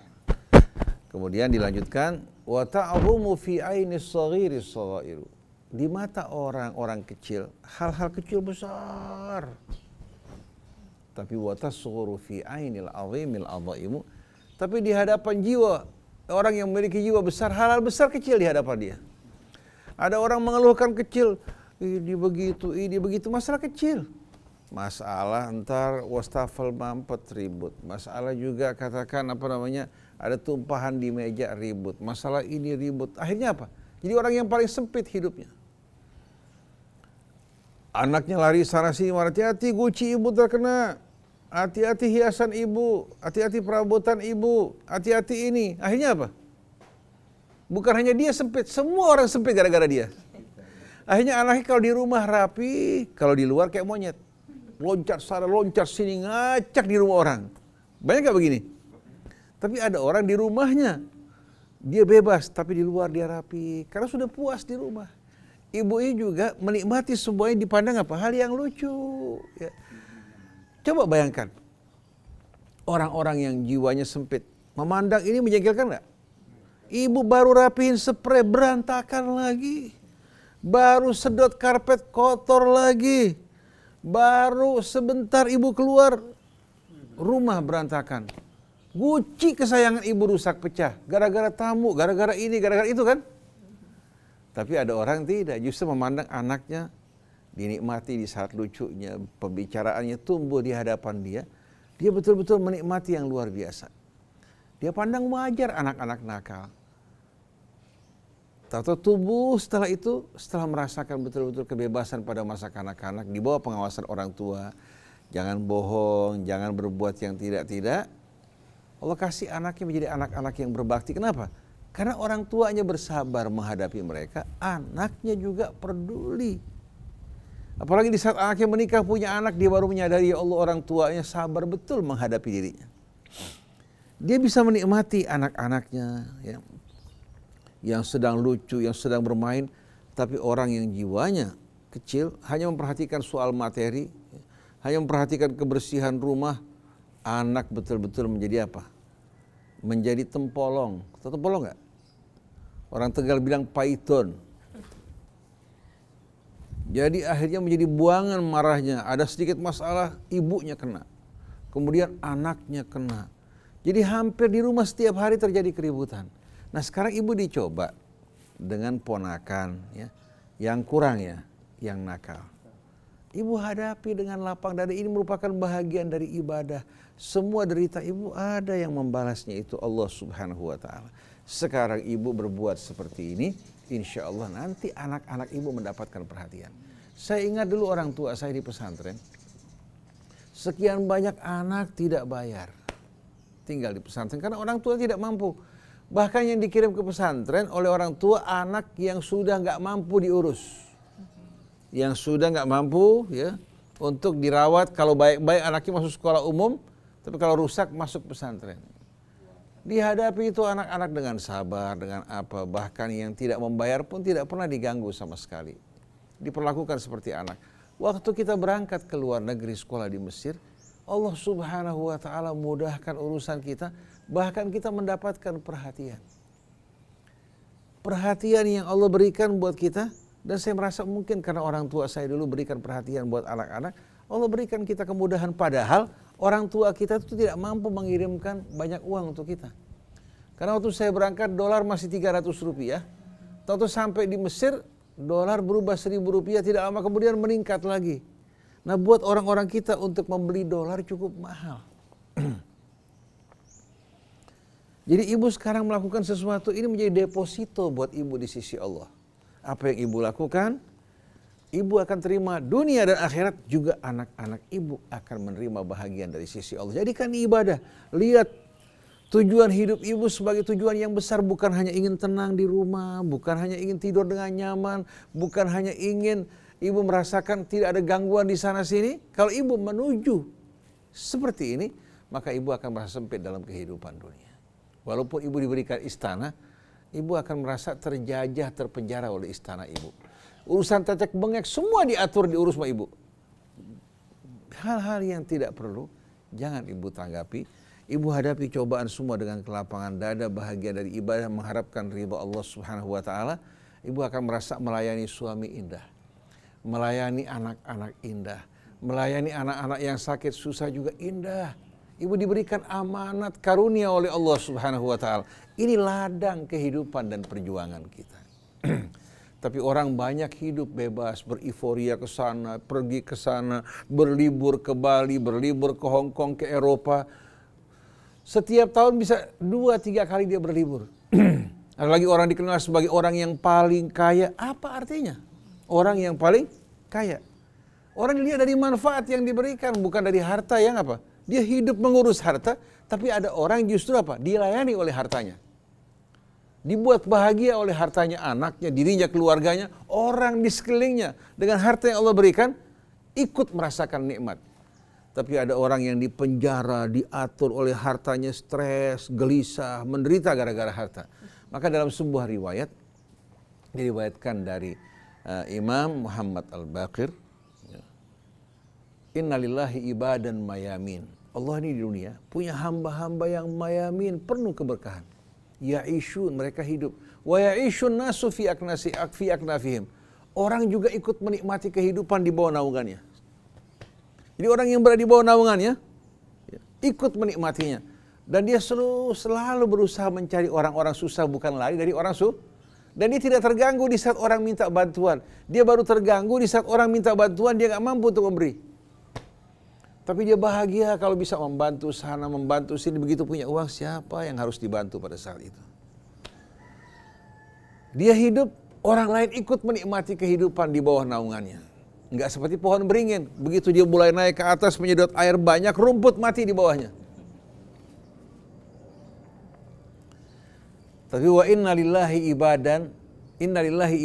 Kemudian dilanjutkan, wa ta'dhumu fi aini as-saghiri as-saghairu. Di mata orang-orang kecil, hal-hal kecil besar. Tapi wa tasghuru fi ainil azimil azaimu. Tapi di hadapan jiwa orang yang memiliki jiwa besar, hal-hal besar kecil di hadapan dia. Ada orang mengeluhkan kecil, ini begitu, masalah kecil. Masalah ntar wastafel mampet ribut. Masalah juga katakan ada tumpahan di meja ribut. Masalah ini ribut. Akhirnya apa? Jadi orang yang paling sempit hidupnya. Anaknya lari sana sini, hati-hati guci ibu terkena. Hati-hati hiasan ibu, hati-hati perabotan ibu, hati-hati ini. Akhirnya apa? Bukan hanya dia sempit, semua orang sempit gara-gara dia. Akhirnya anaknya kalau di rumah rapi, kalau di luar kayak monyet. Loncat sana, loncat sini, ngacak di rumah orang. Banyak gak begini? Tapi ada orang di rumahnya, dia bebas, tapi di luar dia rapi. Karena sudah puas di rumah. Ibu ini juga menikmati semuanya dipandang apa? Hal yang lucu. Ya. Coba bayangkan, orang-orang yang jiwanya sempit, memandang ini menjengkelkan gak? Ibu baru rapihin spray, berantakan lagi. Baru sedot karpet, kotor lagi. Baru sebentar ibu keluar, rumah berantakan. Guci kesayangan ibu rusak pecah. Gara-gara tamu, gara-gara ini, gara-gara itu kan. Tapi ada orang tidak, justru memandang anaknya dinikmati di saat lucunya, pembicaraannya tumbuh di hadapan dia. Dia betul-betul menikmati yang luar biasa. Dia pandang wajar anak-anak nakal. Tahu tubuh setelah itu, setelah merasakan betul-betul kebebasan pada masa kanak-kanak, di bawah pengawasan orang tua, jangan bohong, jangan berbuat yang tidak-tidak, Allah kasih anaknya menjadi anak-anak yang berbakti. Kenapa? Karena orang tuanya bersabar menghadapi mereka, anaknya juga peduli. Apalagi di saat anaknya menikah, punya anak, dia baru menyadari, ya Allah, orang tuanya sabar betul menghadapi dirinya. Dia bisa menikmati anak-anaknya, ya, yang sedang lucu, yang sedang bermain, tapi orang yang jiwanya kecil hanya memperhatikan soal materi, hanya memperhatikan kebersihan rumah, anak betul-betul menjadi apa? menjadi tempolong. Tahu tempolong nggak? Orang Tegal bilang python. Jadi akhirnya menjadi buangan marahnya. Ada sedikit masalah, ibunya kena. Kemudian anaknya kena. Jadi hampir di rumah setiap hari terjadi keributan. Nah sekarang ibu dicoba dengan ponakan ya, yang kurang ya, yang nakal. Ibu hadapi dengan lapang dada, ini merupakan bahagian dari ibadah. Semua derita ibu ada yang membalasnya, itu Allah Subhanahu wa ta'ala. Sekarang ibu berbuat seperti ini, insya Allah nanti anak-anak ibu mendapatkan perhatian. Saya ingat dulu orang tua saya di pesantren, sekian banyak anak tidak bayar, tinggal di pesantren karena orang tua tidak mampu. Bahkan yang dikirim ke pesantren oleh orang tua anak yang sudah nggak mampu diurus. Yang sudah nggak mampu ya untuk dirawat, kalau baik-baik anaknya masuk sekolah umum, tapi kalau rusak masuk pesantren. Dihadapi itu anak-anak dengan sabar, dengan apa, bahkan yang tidak membayar pun tidak pernah diganggu sama sekali. Diperlakukan seperti anak. Waktu kita berangkat ke luar negeri sekolah di Mesir, Allah Subhanahu wa ta'ala mudahkan urusan kita, bahkan kita mendapatkan perhatian. Perhatian yang Allah berikan buat kita. Dan saya merasa mungkin karena orang tua saya dulu berikan perhatian buat anak-anak, Allah berikan kita kemudahan, padahal orang tua kita itu tidak mampu mengirimkan banyak uang untuk kita. Karena waktu saya berangkat dolar masih 300 rupiah, tahu sampai di Mesir dolar berubah 1.000 rupiah, tidak lama kemudian meningkat lagi. Nah buat orang-orang kita untuk membeli dolar cukup mahal. Jadi ibu sekarang melakukan sesuatu ini menjadi deposito buat ibu di sisi Allah. Apa yang ibu lakukan, ibu akan terima dunia dan akhirat, juga anak-anak ibu akan menerima bahagian dari sisi Allah. Jadikan ibadah. Lihat tujuan hidup ibu sebagai tujuan yang besar, bukan hanya ingin tenang di rumah, bukan hanya ingin tidur dengan nyaman, bukan hanya ingin ibu merasakan tidak ada gangguan di sana sini. Kalau ibu menuju seperti ini, maka ibu akan merasa sempit dalam kehidupan dunia. Walaupun ibu diberikan istana, ibu akan merasa terjajah, terpenjara oleh istana ibu. Urusan cacak bengek semua diatur, diurus sama ibu. Hal-hal yang tidak perlu, jangan ibu tanggapi. Ibu hadapi cobaan semua dengan kelapangan dada, bahagia dari ibadah, mengharapkan ridha Allah Subhanahu wa ta'ala. Ibu akan merasa melayani suami indah, melayani anak-anak indah, melayani anak-anak yang sakit susah juga indah. Ibu diberikan amanat karunia oleh Allah Subhanahu wa ta'ala. Ini ladang kehidupan dan perjuangan kita. Tapi orang banyak hidup bebas, beriforia ke sana, pergi ke sana, berlibur ke Bali, berlibur ke Hong Kong, ke Eropa. Setiap tahun bisa 2-3 kali dia berlibur. Ada lagi orang dikenal sebagai orang yang paling kaya. Apa artinya? Orang yang paling kaya. Orang dilihat dari manfaat yang diberikan, bukan dari harta yang apa? Dia hidup mengurus harta, tapi ada orang justru apa? Dilayani oleh hartanya. Dibuat bahagia oleh hartanya, anaknya, dirinya, keluarganya, orang di sekelilingnya. Dengan harta yang Allah berikan, ikut merasakan nikmat. Tapi ada orang yang dipenjara, diatur oleh hartanya, stres, gelisah, menderita gara-gara harta. Maka dalam sebuah riwayat, diriwayatkan dari Imam Muhammad Al-Baqir, innalillahi ibadan mayamin. Allah ini di dunia punya hamba-hamba yang mayamin, penuh keberkahan. Ya'ishun, mereka hidup. Wa ya'ishun nasu fi aknafihim. Orang juga ikut menikmati kehidupan di bawah naungannya. Jadi orang yang berada di bawah naungannya ikut menikmatinya. Dan dia selalu berusaha mencari orang-orang susah, bukan lari dari orang Dan dia tidak terganggu di saat orang minta bantuan. Dia baru terganggu di saat orang minta bantuan, dia gak mampu untuk memberi. Tapi dia bahagia kalau bisa membantu sana, membantu sini. Begitu punya uang, siapa yang harus dibantu pada saat itu? Dia hidup, orang lain ikut menikmati kehidupan di bawah naungannya. Enggak seperti pohon beringin. Begitu dia mulai naik ke atas, menyedot air banyak, rumput mati di bawahnya. Tapi wa inna lillahi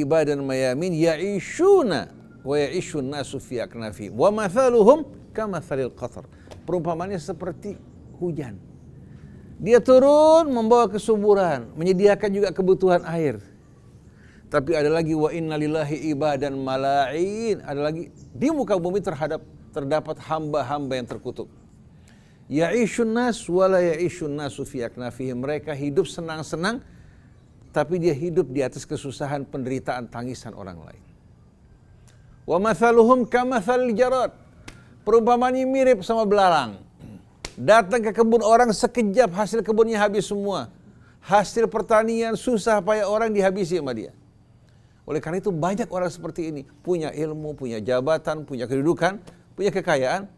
ibadan mayamin ya'ishuna wa ya'ishun nasu fi aknafihim wa mathaluhum kamathalil qatar. Perumpamannya seperti hujan. Dia turun membawa kesuburan, menyediakan juga kebutuhan air. Tapi ada lagi wa inna lillahi ibadan mala'in, ada lagi di muka bumi terdapat hamba-hamba yang terkutuk. Ya'ishun nas wala ya'ishun nasu fi aknafihim. Mereka hidup senang-senang, tapi dia hidup di atas kesusahan, penderitaan, tangisan orang lain. Wa mathaluhum kamathal jarad. Perumpamannya mirip sama belalang. Datang ke kebun orang, sekejap hasil kebunnya habis semua. Hasil pertanian susah payah orang dihabisi sama dia. Oleh karena itu banyak orang seperti ini. Punya ilmu, punya jabatan, punya kedudukan, punya kekayaan.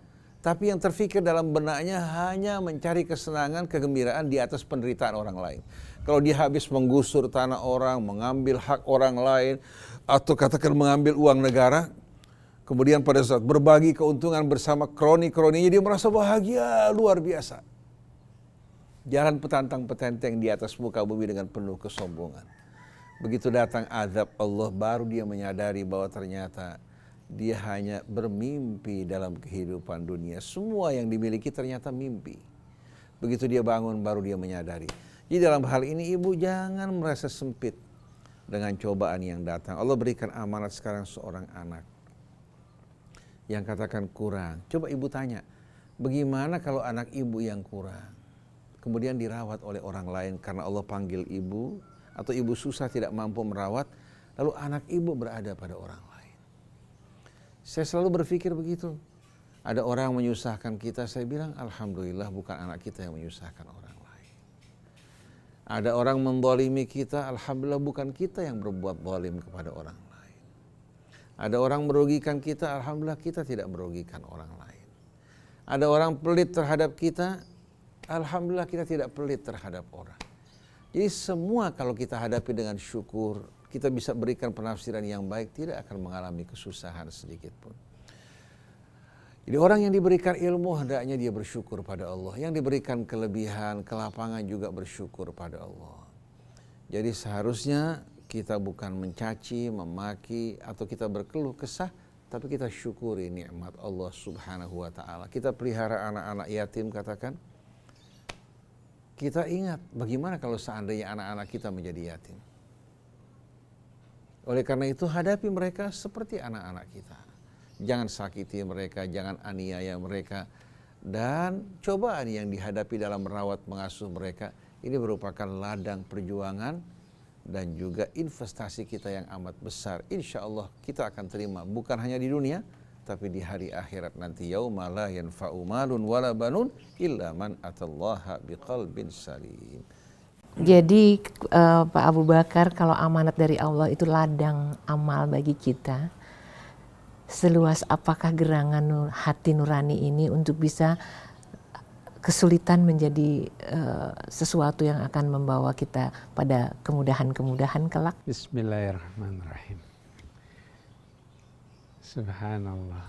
Tapi yang terfikir dalam benaknya hanya mencari kesenangan, kegembiraan di atas penderitaan orang lain. Kalau dia habis menggusur tanah orang, mengambil hak orang lain, atau katakan mengambil uang negara, kemudian pada saat berbagi keuntungan bersama kroni-kroninya, dia merasa bahagia luar biasa. Jalan petantang-petenteng di atas muka bumi dengan penuh kesombongan. Begitu datang azab Allah, baru dia menyadari bahwa ternyata dia hanya bermimpi dalam kehidupan dunia. Semua yang dimiliki ternyata mimpi. Begitu dia bangun, baru dia menyadari. Jadi dalam hal ini ibu jangan merasa sempit dengan cobaan yang datang. Allah berikan amanat sekarang seorang anak yang katakan kurang. Coba ibu tanya, bagaimana kalau anak ibu yang kurang, kemudian dirawat oleh orang lain karena Allah panggil ibu, atau ibu susah tidak mampu merawat, lalu anak ibu berada pada orang lain. Saya selalu berpikir begitu. Ada orang menyusahkan kita, saya bilang alhamdulillah bukan anak kita yang menyusahkan orang lain. Ada orang menzalimi kita, alhamdulillah bukan kita yang berbuat zalim kepada orang lain. Ada orang merugikan kita, alhamdulillah kita tidak merugikan orang lain. Ada orang pelit terhadap kita, alhamdulillah kita tidak pelit terhadap orang. Jadi semua kalau kita hadapi dengan syukur, kita bisa berikan penafsiran yang baik, tidak akan mengalami kesusahan sedikit pun. Jadi orang yang diberikan ilmu hendaknya dia bersyukur pada Allah. Yang diberikan kelebihan, kelapangan juga bersyukur pada Allah. Jadi seharusnya kita bukan mencaci, memaki, atau kita berkeluh kesah, tapi kita syukuri nikmat Allah Subhanahu wa ta'ala. Kita pelihara anak-anak yatim, katakan. Kita ingat bagaimana kalau seandainya anak-anak kita menjadi yatim. Oleh karena itu hadapi mereka seperti anak-anak kita. Jangan sakiti mereka, jangan aniaya mereka. Dan cobaan yang dihadapi dalam merawat mengasuh mereka, ini merupakan ladang perjuangan dan juga investasi kita yang amat besar. Insya Allah kita akan terima bukan hanya di dunia, tapi di hari akhirat nanti. Yauma la yanfa'u malun wala banun illa man atallaha biqalbin salim. Jadi Pak Abu Bakar, kalau amanat dari Allah itu ladang amal bagi kita, seluas apakah gerangan hati nurani ini untuk bisa kesulitan menjadi sesuatu yang akan membawa kita pada kemudahan-kemudahan kelak. Bismillahirrahmanirrahim. Subhanallah.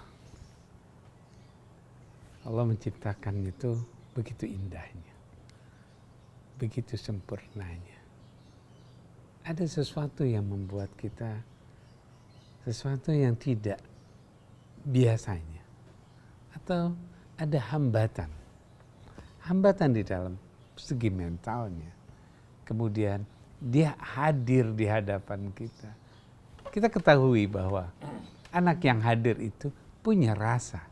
Allah menciptakan itu begitu indahnya, begitu sempurnanya. Ada sesuatu yang membuat kita sesuatu yang tidak biasanya, atau ada hambatan di dalam segi mentalnya. Kemudian dia hadir di hadapan kita. Kita ketahui bahwa anak yang hadir itu punya rasa.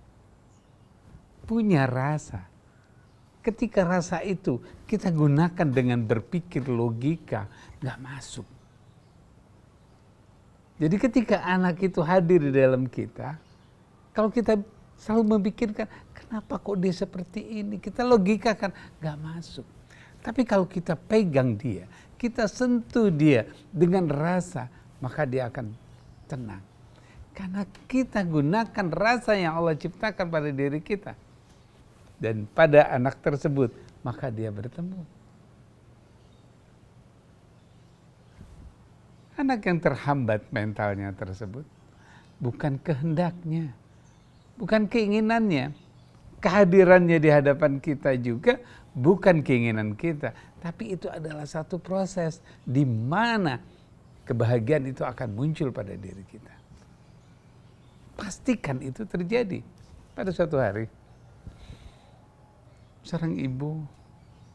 Ketika rasa itu kita gunakan dengan berpikir logika, nggak masuk. Jadi ketika anak itu hadir di dalam kita, kalau kita selalu memikirkan, kenapa kok dia seperti ini? Kita logikakan, nggak masuk. Tapi kalau kita pegang dia, kita sentuh dia dengan rasa, maka dia akan tenang. Karena kita gunakan rasa yang Allah ciptakan pada diri kita. Dan pada anak tersebut, maka dia bertemu. Anak yang terhambat mentalnya tersebut, bukan kehendaknya, bukan keinginannya. Kehadirannya di hadapan kita juga bukan keinginan kita. Tapi itu adalah satu proses di mana kebahagiaan itu akan muncul pada diri kita. Pastikan itu terjadi. Pada suatu hari, seorang ibu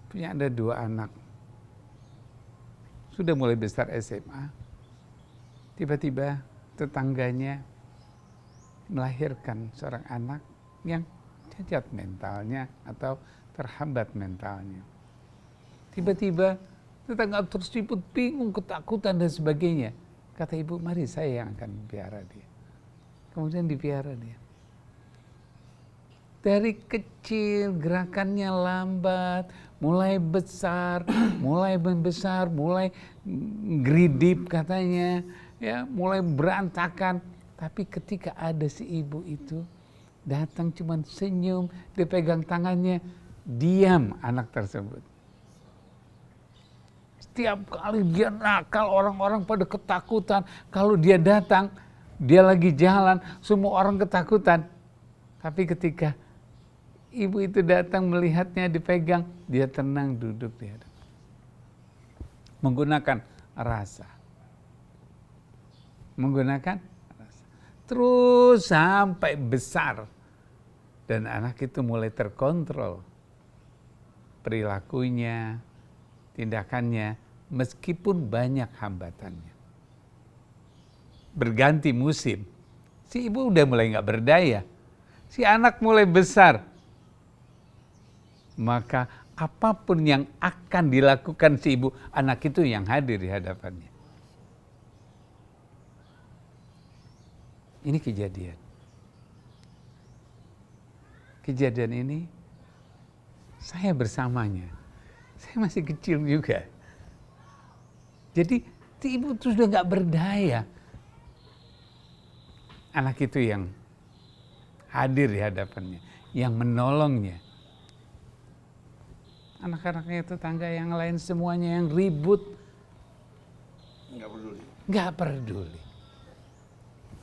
punya ada 2 anak. Sudah mulai besar SMA. Tiba-tiba tetangganya melahirkan seorang anak yang cacat mentalnya atau terhambat mentalnya. Tiba-tiba tetangga terus ribut, bingung, ketakutan dan sebagainya. Kata ibu, mari saya yang akan piara dia. Kemudian dipiara dia. Dari kecil gerakannya lambat, mulai besar, mulai membesar, mulai gridip katanya, ya, mulai berantakan. Tapi ketika ada si ibu itu datang cuman senyum, dipegang tangannya, diam anak tersebut. Setiap kali dia nakal, orang-orang pada ketakutan. Kalau dia datang, dia lagi jalan, semua orang ketakutan. Tapi ketika ibu itu datang melihatnya dipegang, dia tenang duduk di hadapan. Menggunakan rasa. Menggunakan rasa. Terus sampai besar. Dan anak itu mulai terkontrol. Perilakunya, tindakannya, meskipun banyak hambatannya. Berganti musim, si ibu udah mulai nggak berdaya, si anak mulai besar, maka apapun yang akan dilakukan si ibu, anak itu yang hadir di hadapannya. Ini kejadian. Kejadian ini saya bersamanya. Saya masih kecil juga. Jadi ibu itu sudah nggak berdaya. Anak itu yang hadir di hadapannya, yang menolongnya. Anak-anaknya tetangga yang lain semuanya yang ribut. Nggak peduli. Nggak peduli.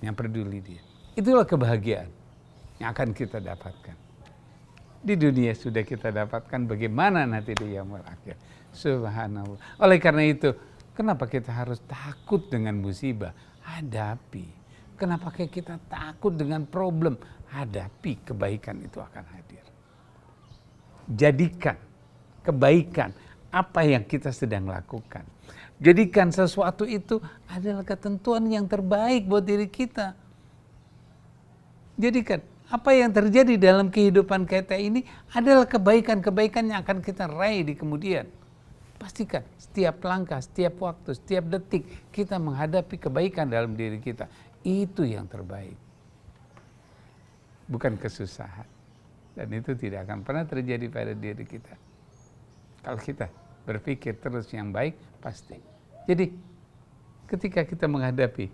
Yang peduli dia. Itulah kebahagiaan yang akan kita dapatkan. Di dunia sudah kita dapatkan, bagaimana nanti di yaumul akhir. Subhanallah. Oleh karena itu, kenapa kita harus takut dengan musibah? Hadapi. Kenapa kita takut dengan problem? Hadapi, kebaikan itu akan hadir. Jadikan kebaikan apa yang kita sedang lakukan. Jadikan sesuatu itu adalah ketentuan yang terbaik buat diri kita. Jadikan apa yang terjadi dalam kehidupan kita ini adalah kebaikan-kebaikan yang akan kita raih di kemudian. Pastikan setiap langkah, setiap waktu, setiap detik kita menghadapi kebaikan dalam diri kita. Itu yang terbaik. Bukan kesusahan. Dan itu tidak akan pernah terjadi pada diri kita. Kalau kita berpikir terus yang baik, pasti. Jadi ketika kita menghadapi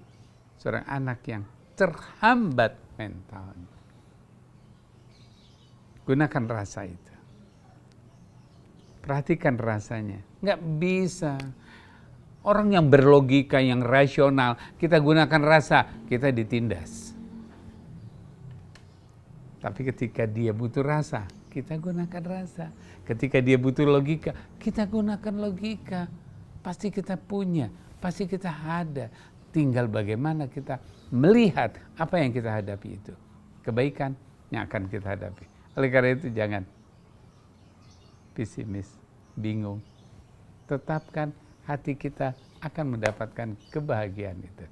seorang anak yang terhambat mentalnya, gunakan rasa itu. Perhatikan rasanya. Nggak bisa. Orang yang berlogika, yang rasional, kita gunakan rasa, kita ditindas. Tapi ketika dia butuh rasa, kita gunakan rasa. Ketika dia butuh logika, kita gunakan logika. Pasti kita punya, pasti kita ada. Tinggal bagaimana kita melihat apa yang kita hadapi itu. Kebaikan yang akan kita hadapi. Oleh karena itu jangan pesimis, bingung. Tetapkan hati kita akan mendapatkan kebahagiaan itu.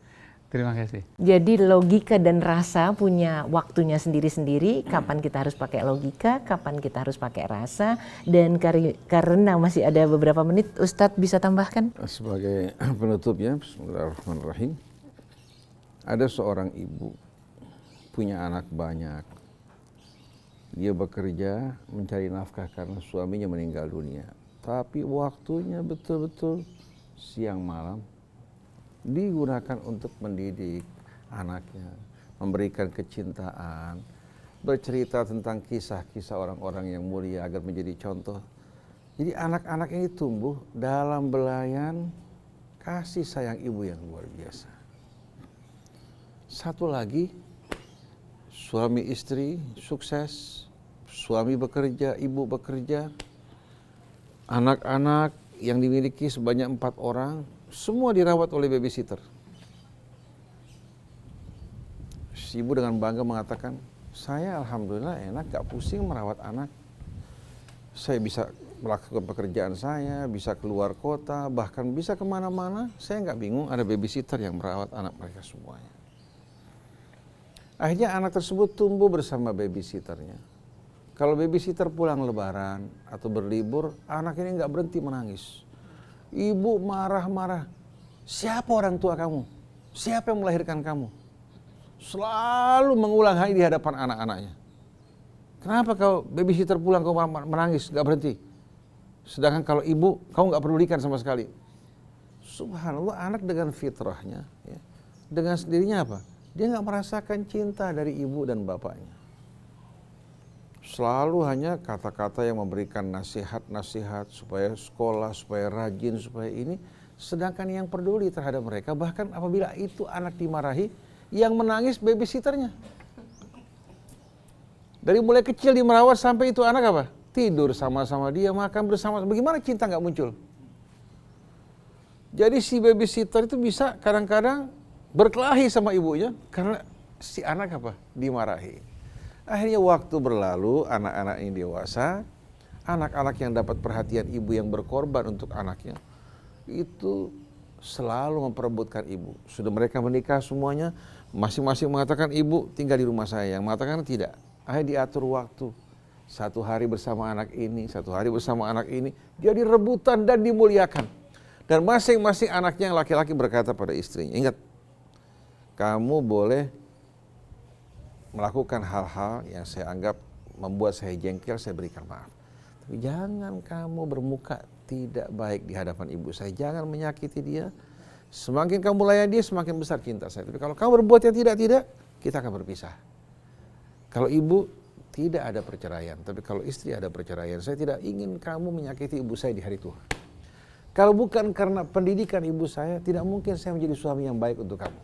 Terima kasih. Jadi logika dan rasa punya waktunya sendiri-sendiri. Kapan kita harus pakai logika, kapan kita harus pakai rasa. Dan karena masih ada beberapa menit, Ustadz bisa tambahkan? Sebagai penutupnya, bismillahirrahmanirrahim. Ada seorang ibu, punya anak banyak. Dia bekerja mencari nafkah karena suaminya meninggal dunia. Tapi waktunya betul-betul siang malam digunakan untuk mendidik anaknya, memberikan kecintaan, bercerita tentang kisah-kisah orang-orang yang mulia agar menjadi contoh. Jadi anak-anak ini tumbuh dalam belayan kasih sayang ibu yang luar biasa. Satu lagi, suami istri sukses, suami bekerja, ibu bekerja, anak-anak yang dimiliki sebanyak 4 orang, semua dirawat oleh babysitter. Si ibu dengan bangga mengatakan, saya alhamdulillah enak, gak pusing merawat anak. Saya bisa melakukan pekerjaan saya, bisa keluar kota, bahkan bisa kemana-mana. Saya gak bingung, ada babysitter yang merawat anak mereka semuanya. Akhirnya anak tersebut tumbuh bersama babysitternya. Kalau babysitter pulang lebaran atau berlibur, anak ini nggak berhenti menangis. Ibu marah-marah. Siapa orang tua kamu? Siapa yang melahirkan kamu? Selalu mengulang hal ini di hadapan anak-anaknya. Kenapa kau babysitter pulang kau menangis, nggak berhenti? Sedangkan kalau ibu, kau nggak pedulikan sama sekali. Subhanallah, anak dengan fitrahnya, ya, dengan sendirinya apa? Dia nggak merasakan cinta dari ibu dan bapaknya. Selalu hanya kata-kata yang memberikan nasihat-nasihat supaya sekolah, supaya rajin, supaya ini. Sedangkan yang peduli terhadap mereka, bahkan apabila itu anak dimarahi, yang menangis babysitternya. Dari mulai kecil dimerawat sampai itu anak apa? Tidur sama-sama dia, makan bersama. Bagaimana cinta nggak muncul? Jadi si babysitter itu bisa kadang-kadang berkelahi sama ibunya karena si anak apa? Dimarahi. Akhirnya waktu berlalu, anak-anak ini dewasa, anak-anak yang dapat perhatian ibu yang berkorban untuk anaknya, itu selalu memperebutkan ibu. Sudah mereka menikah semuanya, masing-masing mengatakan ibu tinggal di rumah saya, yang mengatakan tidak. Akhirnya diatur waktu. 1 hari bersama anak ini, 1 hari bersama anak ini, jadi rebutan dan dimuliakan. Dan masing-masing anaknya yang laki-laki berkata pada istrinya, ingat, kamu boleh melakukan hal-hal yang saya anggap membuat saya jengkel, saya berikan maaf. Tapi jangan kamu bermuka tidak baik di hadapan ibu saya. Jangan menyakiti dia. Semakin kamu layan dia, semakin besar cinta saya. Tapi kalau kamu berbuat yang tidak, kita akan berpisah. Kalau ibu, tidak ada perceraian. Tapi kalau istri ada perceraian, saya tidak ingin kamu menyakiti ibu saya di hari tua. Kalau bukan karena pendidikan ibu saya, tidak mungkin saya menjadi suami yang baik untuk kamu.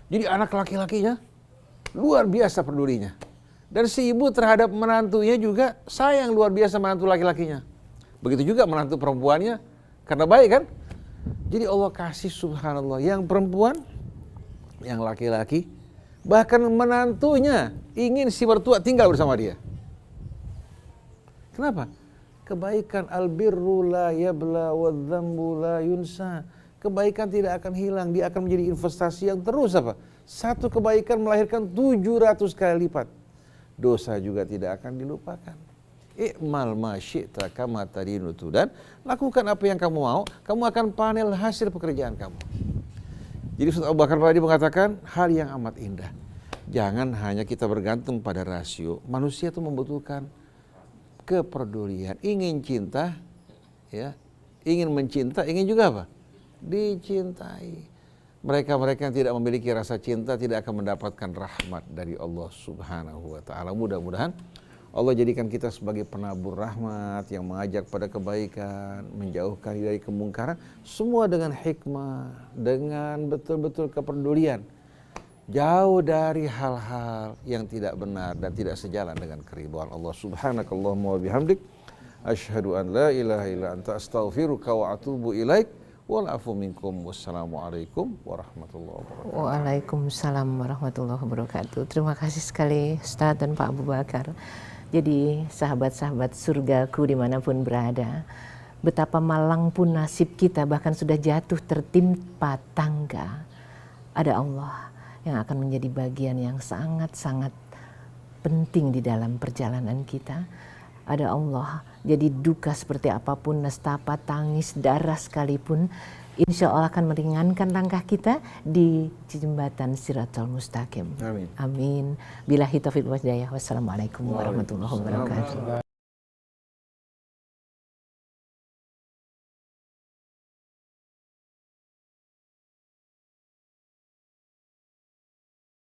Jadi anak laki-lakinya luar biasa pedulinya. Dan si ibu terhadap menantunya juga sayang luar biasa menantu laki-lakinya. Begitu juga menantu perempuannya, karena baik kan? Jadi Allah kasih subhanallah yang perempuan, yang laki-laki, bahkan menantunya ingin si mertua tinggal bersama dia. Kenapa? Kebaikan albirru la yabla wadzambu la yunsa. Kebaikan tidak akan hilang, dia akan menjadi investasi yang terus apa? Satu kebaikan melahirkan 700 kali lipat. Dosa juga tidak akan dilupakan. I'mal ma syi'ta kama tadinu dan lakukan apa yang kamu mau, kamu akan panen hasil pekerjaan kamu. Jadi Ustaz Abu Bakar Badi mengatakan hal yang amat indah. Jangan hanya kita bergantung pada rasio. Manusia itu membutuhkan kepedulian, ingin cinta, ya, ingin mencinta, ingin juga apa? Dicintai. Mereka-mereka yang tidak memiliki rasa cinta tidak akan mendapatkan rahmat dari Allah Subhanahu wa taala. Mudah-mudahan Allah jadikan kita sebagai penabur rahmat yang mengajak pada kebaikan, menjauhkan dari kemungkaran, semua dengan hikmah, dengan betul-betul kepedulian. Jauh dari hal-hal yang tidak benar dan tidak sejalan dengan keridhaan Allah. Subhanakallahumma wa bihamdik, asyhadu an la ilaha illa anta astaghfiruka wa atubu ilaik. Wal afu minkum. Wassalamualaikum warahmatullahi wabarakatuh. Waalaikumsalam warahmatullahi wabarakatuh. Terima kasih sekali Ustaz dan Pak Abu Bakar. Jadi sahabat-sahabat surgaku dimanapun berada, betapa malang pun nasib kita bahkan sudah jatuh tertimpa tangga, ada Allah yang akan menjadi bagian yang sangat-sangat penting di dalam perjalanan kita. Ada Allah, jadi duka seperti apapun, nestapa, tangis, darah sekalipun, insya Allah akan meringankan langkah kita di jembatan Siratal Mustaqim. Amin. Amin. Billahi taufiq wal hidayah. Wassalamualaikum warahmatullahi wabarakatuh.